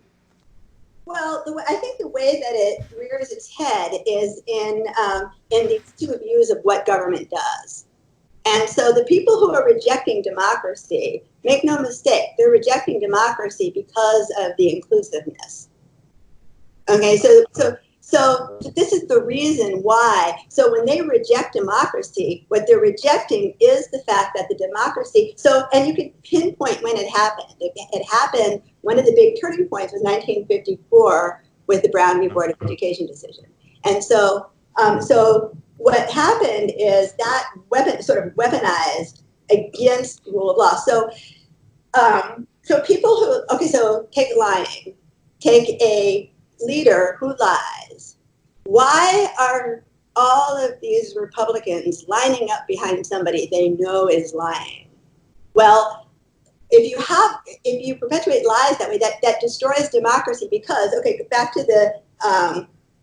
Well, I think the way that it rears its head is in these two views of what government does. And so the people who are rejecting democracy, make no mistake, they're rejecting democracy because of the inclusiveness. Okay, so this is the reason why. So when they reject democracy, what they're rejecting is the fact that the democracy, and you can pinpoint when it happened. It happened, one of the big turning points was 1954 with the Brown v. Board of Education decision. And so what happened is that sort of weaponized against rule of law. So people so take lying, take a leader who lies. Why are all of these Republicans lining up behind somebody they know is lying? Well, if you perpetuate lies that way, that destroys democracy, because, back to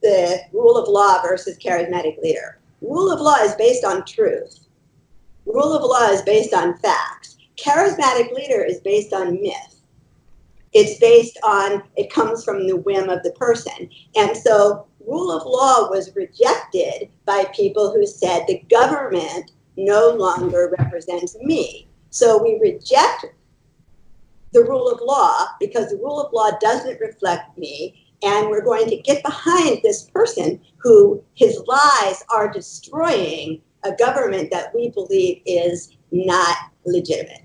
the rule of law versus charismatic leader. Rule of law is based on truth. Rule of law is based on facts. Charismatic leader is based on myth. It's based on, it comes from the whim of the person. And so rule of law was rejected by people who said the government no longer represents me. So we reject the rule of law because the rule of law doesn't reflect me. And we're going to get behind this person who his lies are destroying a government that we believe is not legitimate.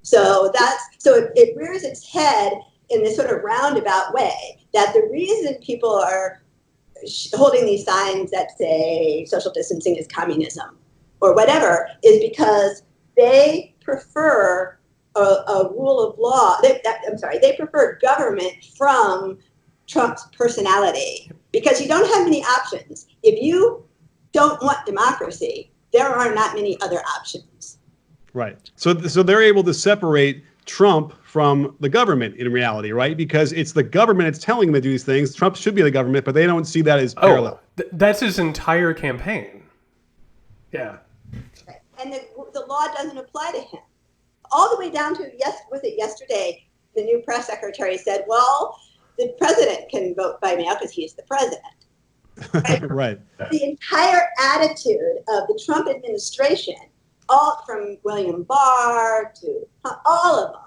So it rears its head in this sort of roundabout way, that the reason people are holding these signs that say social distancing is communism or whatever is because they prefer a rule of law. They prefer government from Trump's personality because you don't have many options. If you don't want democracy, there are not many other options. Right. So they're able to separate Trump from the government in reality, right? Because it's the government that's telling them to do these things. Trump should be the government, but they don't see that as parallel. That's his entire campaign. Yeah. And the law doesn't apply to him. All the way down to, yesterday, the new press secretary said, well, the president can vote by mail because he's the president. Right. The entire attitude of the Trump administration, all from William Barr to all of them,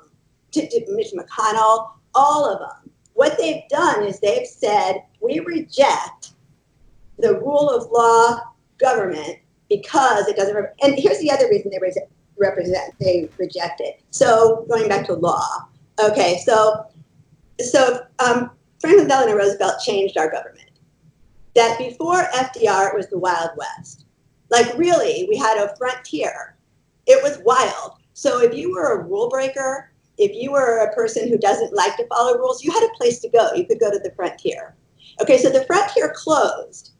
to Mitch McConnell, all of them, what they've done is they've said, we reject the rule of law government because it doesn't, and here's the other reason they reject it. So going back to law, okay, so Franklin Delano Roosevelt changed our government. That before FDR, it was the Wild West. Like really, we had a frontier. It was wild. So if you were a rule breaker, if you were a person who doesn't like to follow rules, you had a place to go. You could go to the frontier. Okay, so the frontier closed.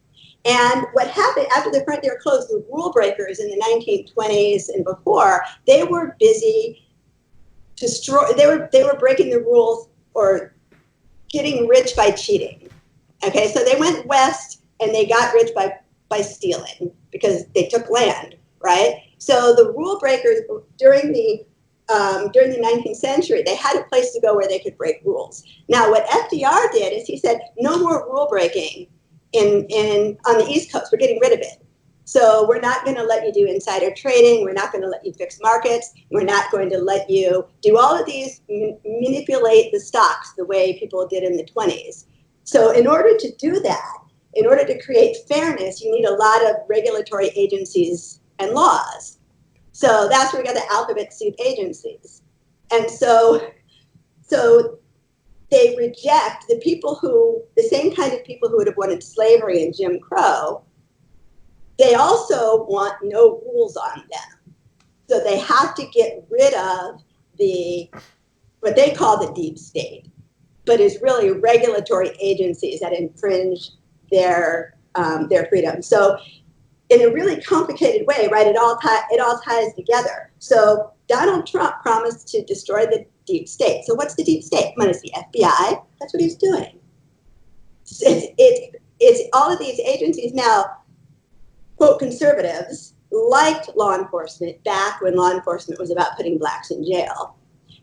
And what happened after the frontier closed, the rule breakers in the 1920s and before, they were busy they were breaking the rules or getting rich by cheating. Okay, so they went west and they got rich by stealing because they took land, right? So the rule breakers during the 19th century, they had a place to go where they could break rules. Now, what FDR did is he said, no more rule breaking on the East Coast. We're getting rid of it. So we're not going to let you do insider trading. We're not going to let you fix markets. We're not going to let you do all of these, manipulate the stocks the way people did in the 20s. So in order to do that, in order to create fairness, you need a lot of regulatory agencies and laws. So that's where we got the alphabet soup agencies. And so they reject the same kind of people who would have wanted slavery and Jim Crow. They also want no rules on them. So they have to get rid of what they call the deep state, but is really regulatory agencies that infringe their freedom. So in a really complicated way, right, it all ties together. So Donald Trump promised to destroy the deep state. So what's the deep state? Well, it's the FBI. That's what he's doing. It's all of these agencies now, quote, conservatives liked law enforcement back when law enforcement was about putting blacks in jail.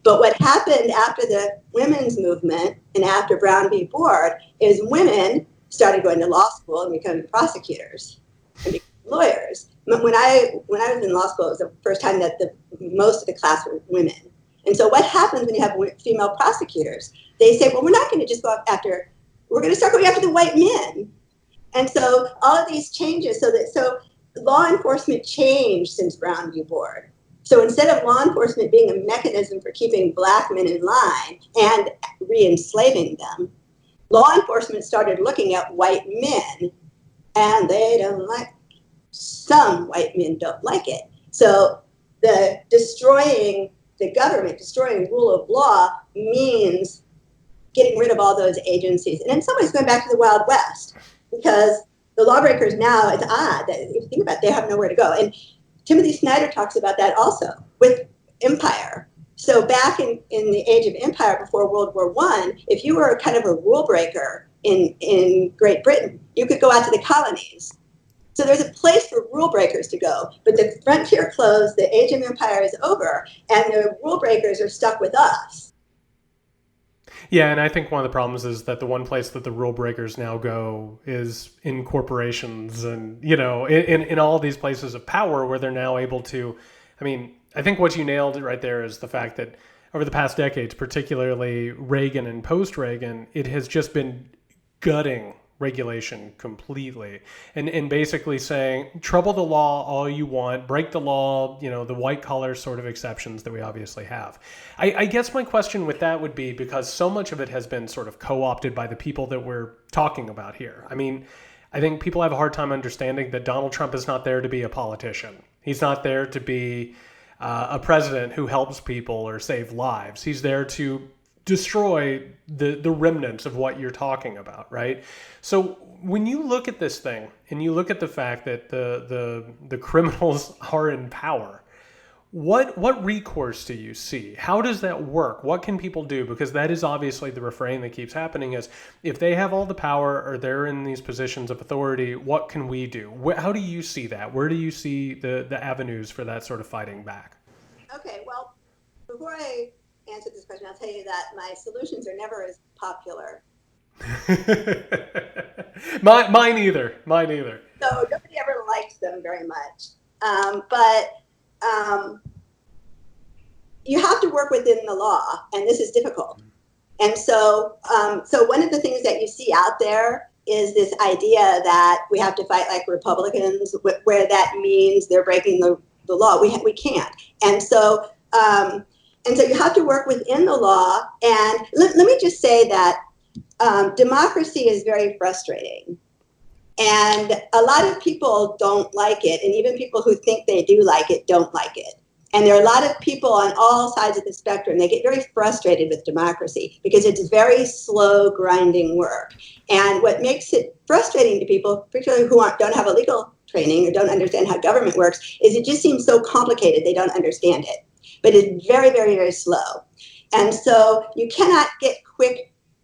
But what happened after the women's movement and after Brown v. Board is women started going to law school and becoming prosecutors and becoming lawyers. When I was in law school, it was the first time that most of the class were women. And so what happens when you have female prosecutors? They say, well, we're not going to just go after, we're going to start going after the white men. And so all of these changes, so law enforcement changed since Brown v. Board. So instead of law enforcement being a mechanism for keeping black men in line and re-enslaving them, law enforcement started looking at white men, and they don't like it. Some white men don't like it. So the destroying the government, destroying rule of law means getting rid of all those agencies. And in some ways going back to the Wild West, because the lawbreakers now, it's odd that if you think about it, they have nowhere to go. And Timothy Snyder talks about that also with empire. So back in the age of empire before World War I, if you were kind of a rule breaker in Great Britain, you could go out to the colonies. So there's a place for rule breakers to go, but the frontier closed, the age of empire is over, and the rule breakers are stuck with us. Yeah, and I think one of the problems is that the one place that the rule breakers now go is in corporations and, in all these places of power where they're now able to, I think what you nailed right there is the fact that over the past decades, particularly Reagan and post-Reagan, it has just been gutting regulation completely, and basically saying trouble the law all you want, break the law, the white collar sort of exceptions that we obviously have. I guess my question with that would be, because so much of it has been sort of co-opted by the people that we're talking about here. I mean, I think people have a hard time understanding that Donald Trump is not there to be a politician. He's not there to be a president who helps people or save lives. He's there to destroy the remnants of what you're talking about, right? So when you look at this thing and you look at the fact that the criminals are in power, what recourse do you see? How does that work? What can people do? Because that is obviously the refrain that keeps happening, is if they have all the power or they're in these positions of authority, what can we do? How do you see that? Where do you see the avenues for that sort of fighting back? Okay, well, before I answer this question, I'll tell you that my solutions are never as popular. Mine either. So nobody ever likes them very much. But you have to work within the law, and this is difficult. And so one of the things that you see out there is this idea that we have to fight like Republicans, where that means they're breaking the law. We can't. And so you have to work within the law. And let me just say that democracy is very frustrating. And a lot of people don't like it. And even people who think they do like it don't like it. And there are a lot of people on all sides of the spectrum. They get very frustrated with democracy because it's very slow, grinding work. And what makes it frustrating to people, particularly who don't have a legal training or don't understand how government works, is it just seems so complicated. They don't understand it. But it's very, very, very slow. And so you cannot get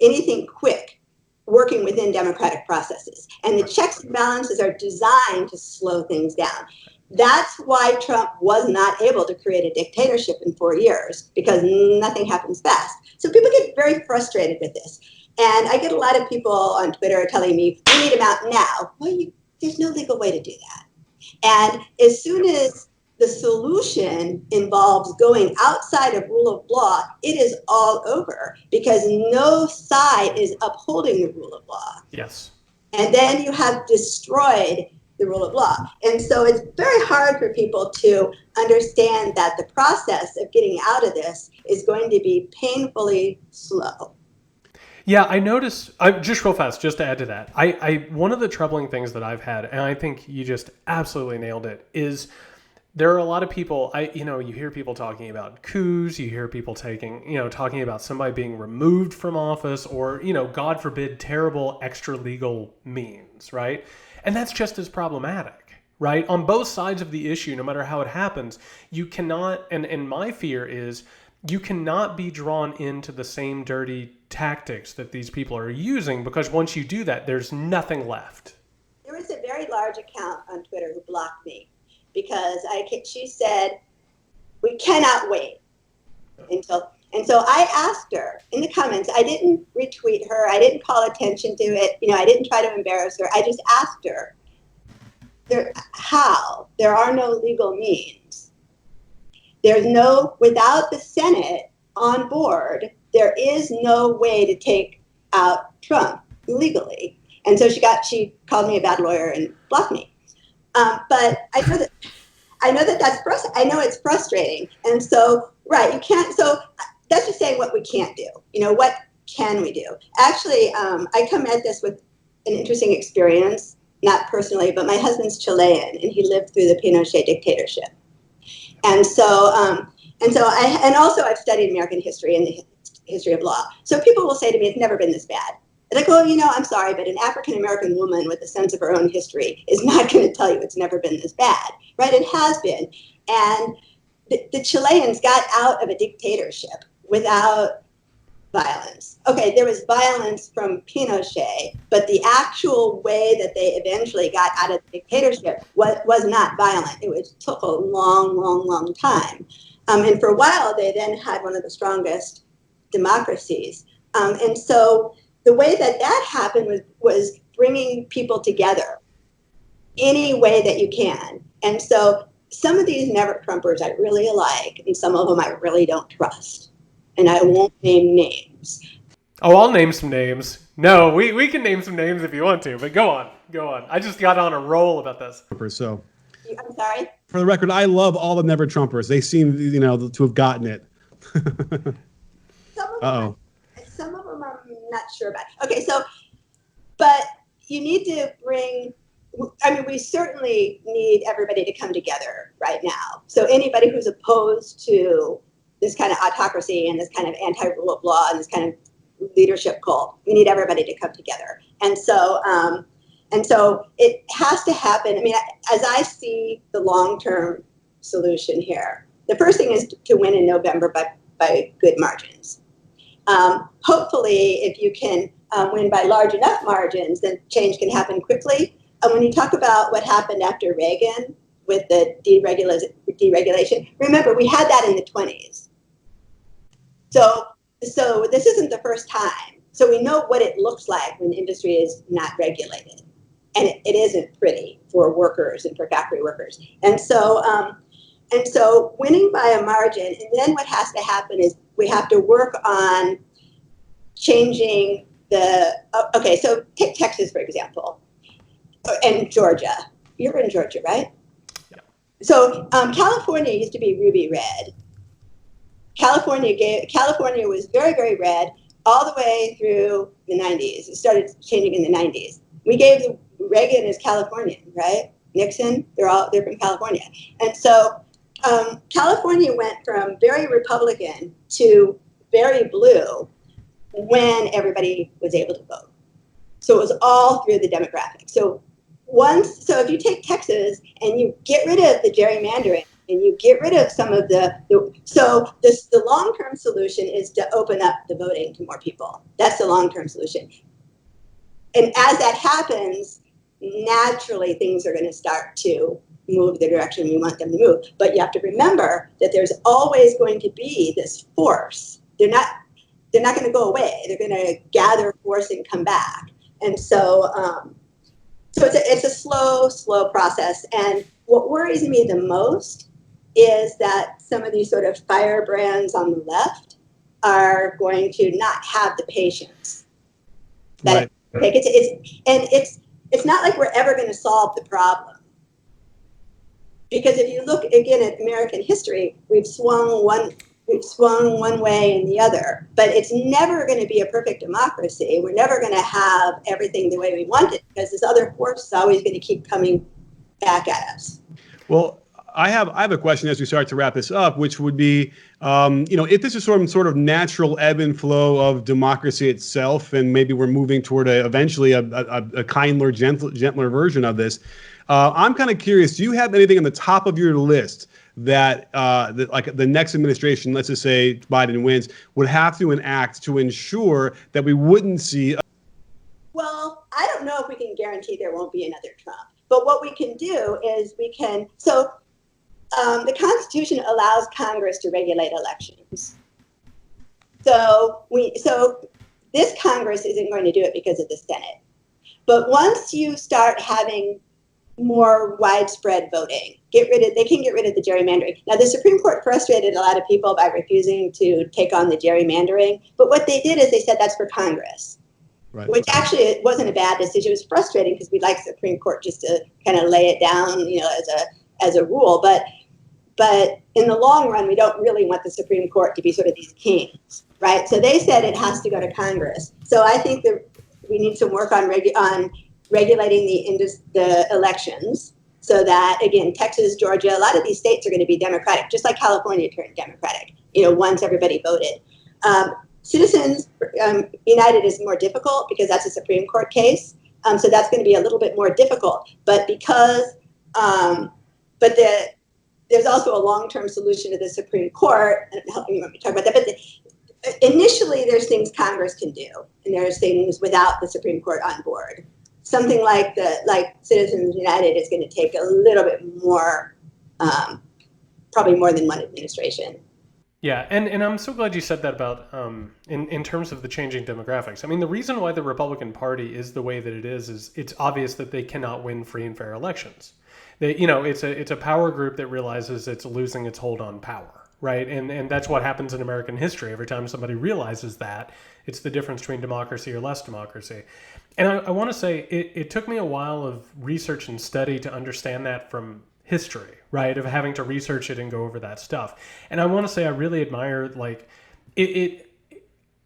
anything quick working within democratic processes. And the checks and balances are designed to slow things down. That's why Trump was not able to create a dictatorship in 4 years, because nothing happens fast. So people get very frustrated with this. And I get a lot of people on Twitter telling me, we need him out now. Well, there's no legal way to do that. And as soon as the solution involves going outside of rule of law, it is all over, because no side is upholding the rule of law. Yes. And then you have destroyed the rule of law. And so it's very hard for people to understand that the process of getting out of this is going to be painfully slow. Yeah, I noticed, just real fast, just to add to that, I one of the troubling things that I've had, and I think you just absolutely nailed it, is there are a lot of people, you hear people talking about coups, you hear people talking about somebody being removed from office, or, God forbid, terrible extra legal means, right? And that's just as problematic, right? On both sides of the issue, no matter how it happens, you cannot, and my fear is, you cannot be drawn into the same dirty tactics that these people are using, because once you do that, there's nothing left. There was a very large account on Twitter who blocked me because she said, we cannot wait until... And so I asked her in the comments, I didn't retweet her, I didn't call attention to it, I didn't try to embarrass her, I just asked her, how? There are no legal means. Without the Senate on board, there is no way to take out Trump legally. And so she called me a bad lawyer and blocked me. But I know it's frustrating. And so, right, you can't, so that's just saying what we can't do. What can we do? Actually, I come at this with an interesting experience, not personally, but my husband's Chilean, and he lived through the Pinochet dictatorship. And so also I've studied American history and the history of law. So people will say to me, it's never been this bad. And I go, I'm sorry, but an African-American woman with a sense of her own history is not going to tell you it's never been this bad, right? It has been. And the Chileans got out of a dictatorship without violence. Okay, there was violence from Pinochet, but the actual way that they eventually got out of the dictatorship was not violent. It took a long, long, long time. And for a while, they then had one of the strongest democracies. And so the way that happened was bringing people together any way that you can. And so some of these never-Trumpers I really like, and some of them I really don't trust. And I won't name names. Oh, I'll name some names. No, we can name some names if you want to, but go on. I just got on a roll about this. So, I'm sorry? for the record, I love all the Never Trumpers. They seem, to have gotten it. Some of them I'm not sure about. Okay, so, but you need to we certainly need everybody to come together right now. So anybody who's opposed to this kind of autocracy and this kind of anti-rule of law and this kind of leadership cult, we need everybody to come together. And so it has to happen. I mean, as I see the long-term solution here, the first thing is to win in November by good margins. Hopefully, if you can win by large enough margins, then change can happen quickly. When you talk about what happened after Reagan with the deregulation, remember, we had that in the 20s. So this isn't the first time. So we know what it looks like when industry is not regulated. And it isn't pretty for workers and for factory workers. And so winning by a margin, and then what has to happen is we have to work on changing so take Texas, for example, and Georgia. You're in Georgia, right? Yeah. So California used to be ruby red. California was very, very red all the way through the 90s. It started changing in the 90s. We gave Reagan is Californian, right? Nixon, they're from California. And so California went from very Republican to very blue when everybody was able to vote. So it was all through the demographic. So if you take Texas and you get rid of the gerrymandering and you get rid of some of the long-term solution is to open up the voting to more people. That's the long-term solution. And as that happens, naturally things are going to start to move the direction we want them to move. But you have to remember that there's always going to be this force. They're not going to go away. They're going to gather force and come back. And so it's a slow process. And what worries me the most is that some of these sort of firebrands on the left are going to not have the patience. That right. It's not like we're ever going to solve the problem. Because if you look again at American history, we've swung one way and the other, but it's never going to be a perfect democracy. We're never going to have everything the way we want it because this other force is always going to keep coming back at us. Well, I have a question as we start to wrap this up, which would be, if this is some sort of natural ebb and flow of democracy itself, and maybe we're moving toward eventually a kinder, gentler version of this. I'm kind of curious. Do you have anything on the top of your list that like the next administration, let's just say Biden wins, would have to enact to ensure that we wouldn't see? Well, I don't know if we can guarantee there won't be another Trump, but what we can do is the Constitution allows Congress to regulate elections. So this Congress isn't going to do it because of the Senate. But once you start having more widespread voting, they can get rid of the gerrymandering. Now, the Supreme Court frustrated a lot of people by refusing to take on the gerrymandering. But what they did is they said that's for Congress. Right. Which actually it wasn't a bad decision. It was frustrating because we'd like the Supreme Court just to kind of lay it down, as a rule. But in the long run, we don't really want the Supreme Court to be sort of these kings, right? So they said it has to go to Congress. So I think that we need some work on regulating the elections so that, again, Texas, Georgia, a lot of these states are going to be Democratic, just like California turned Democratic, once everybody voted. Citizens United is more difficult because that's a Supreme Court case. So that's going to be a little bit more difficult. But there's also a long-term solution to the Supreme Court. I don't know how you want me to talk about that. But initially, there's things Congress can do, and there's things without the Supreme Court on board. Something like Citizens United is going to take a little bit more, probably more than one administration. Yeah, and I'm so glad you said that about in terms of the changing demographics. I mean, the reason why the Republican Party is the way that it is it's obvious that they cannot win free and fair elections. It's a power group that realizes it's losing its hold on power, right? And that's what happens in American history. Every time somebody realizes that, it's the difference between democracy or less democracy. And I want to say it took me a while of research and study to understand that from history, right? Of having to research it and go over that stuff. And I want to say I really admire, like,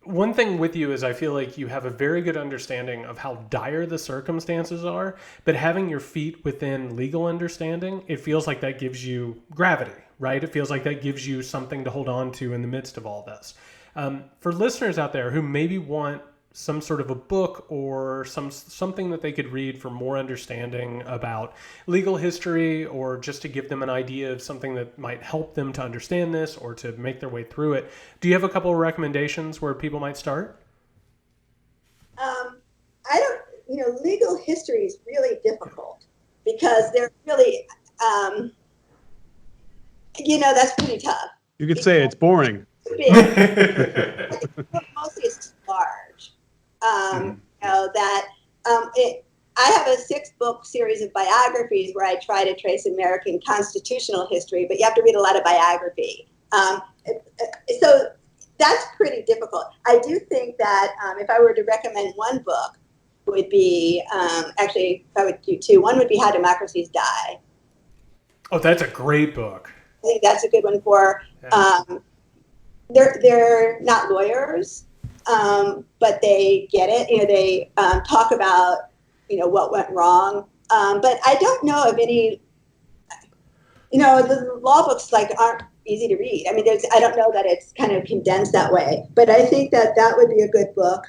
one thing with you is I feel like you have a very good understanding of how dire the circumstances are, but having your feet within legal understanding, it feels like that gives you gravity, right? It feels like that gives you something to hold on to in the midst of all this. For listeners out there who maybe want some sort of a book or something that they could read for more understanding about legal history, or just to give them an idea of something that might help them to understand this or to make their way through it, do you have a couple of recommendations where people might start? I don't, legal history is really difficult because they're really, that's pretty tough. You could say it's boring. Mostly it's large. I have a 6-book series of biographies where I try to trace American constitutional history, but you have to read a lot of biography. So that's pretty difficult. I do think that if I were to recommend one book, would be, actually, if I would do 2, one would be How Democracies Die. Oh, that's a great book. I think that's a good one for, they're not lawyers, but they get it. They talk about, what went wrong. But I don't know of any, the law books aren't easy to read. I mean, I don't know that it's kind of condensed that way, but I think that would be a good book.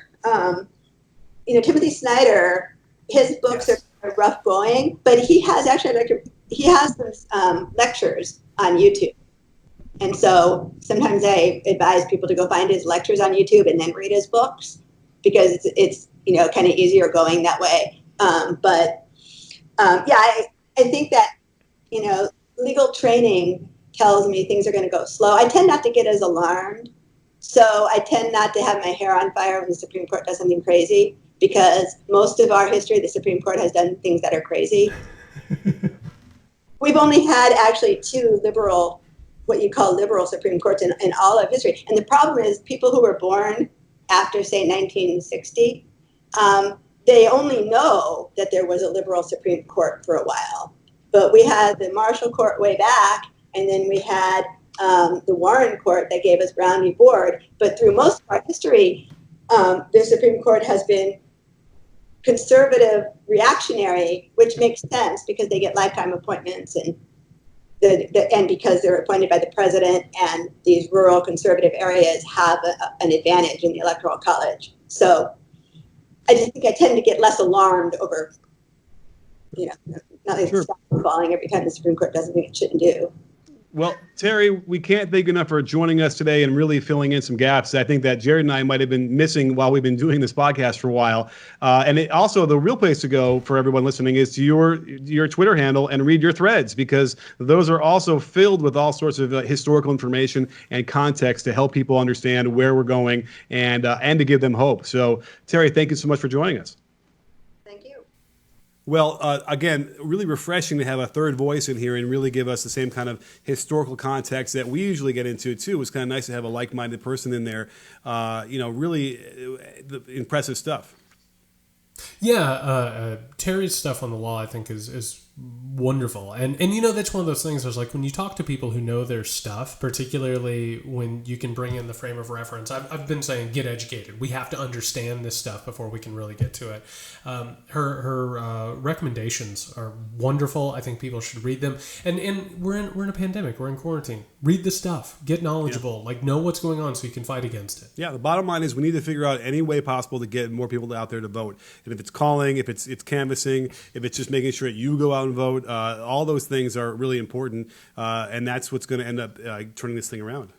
Timothy Snyder, his books are rough going, but he has some lectures on YouTube. And so sometimes I advise people to go find his lectures on YouTube and then read his books, because it's kind of easier going that way. I think that, legal training tells me things are going to go slow. I tend not to get as alarmed. So I tend not to have my hair on fire when the Supreme Court does something crazy, because most of our history, the Supreme Court has done things that are crazy. We've only had actually 2 what you call liberal Supreme Courts in all of history. And the problem is people who were born after, say, 1960, they only know that there was a liberal Supreme Court for a while. But we had the Marshall Court way back, and then we had the Warren Court that gave us Brown v. Board. But through most of our history, the Supreme Court has been conservative, reactionary, which makes sense because they get lifetime appointments and because they're appointed by the president, and these rural conservative areas have an advantage in the Electoral College. So I just think I tend to get less alarmed over, nothing's falling every time the Supreme Court does something it shouldn't do. Well, Teri, we can't thank you enough for joining us today and really filling in some gaps I think that Jared and I might have been missing while we've been doing this podcast for a while. Also, the real place to go for everyone listening is to your Twitter handle and read your threads, because those are also filled with all sorts of historical information and context to help people understand where we're going and to give them hope. So, Teri, thank you so much for joining us. Well, again, really refreshing to have a third voice in here and really give us the same kind of historical context that we usually get into, too. It was kind of nice to have a like-minded person in there. Really impressive stuff. Yeah, Teri's stuff on the law, I think, is wonderful. And that's one of those things, there's when you talk to people who know their stuff, particularly when you can bring in the frame of reference. I've been saying, get educated. We have to understand this stuff before we can really get to it. Her recommendations are wonderful. I think people should read them. And we're in a pandemic. We're in quarantine. Read the stuff. Get knowledgeable. Know what's going on so you can fight against it. Yeah, the bottom line is we need to figure out any way possible to get more people out there to vote. And if it's calling, if it's canvassing, if it's just making sure that you go out and vote, all those things are really important, and that's what's going to end up turning this thing around.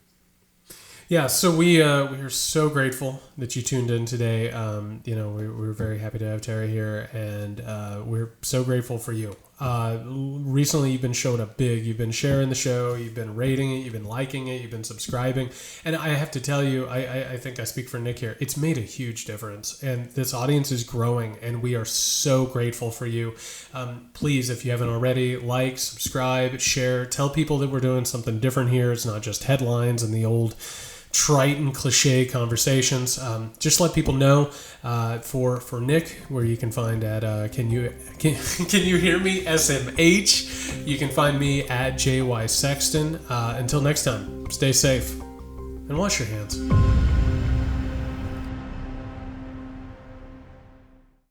Yeah, so we are so grateful that you tuned in today. We're very happy to have Teri here, and we're so grateful for you. Recently, you've been showing up big. You've been sharing the show. You've been rating it. You've been liking it. You've been subscribing. And I have to tell you, I think I speak for Nick here. It's made a huge difference. And this audience is growing. And we are so grateful for you. Please, if you haven't already, like, subscribe, share. Tell people that we're doing something different here. It's not just headlines and the old trite and cliche conversations. Just let people know for Nick, where you can find at can you hear me SMH. You can find me at JY Sexton. Until next time, stay safe and wash your hands.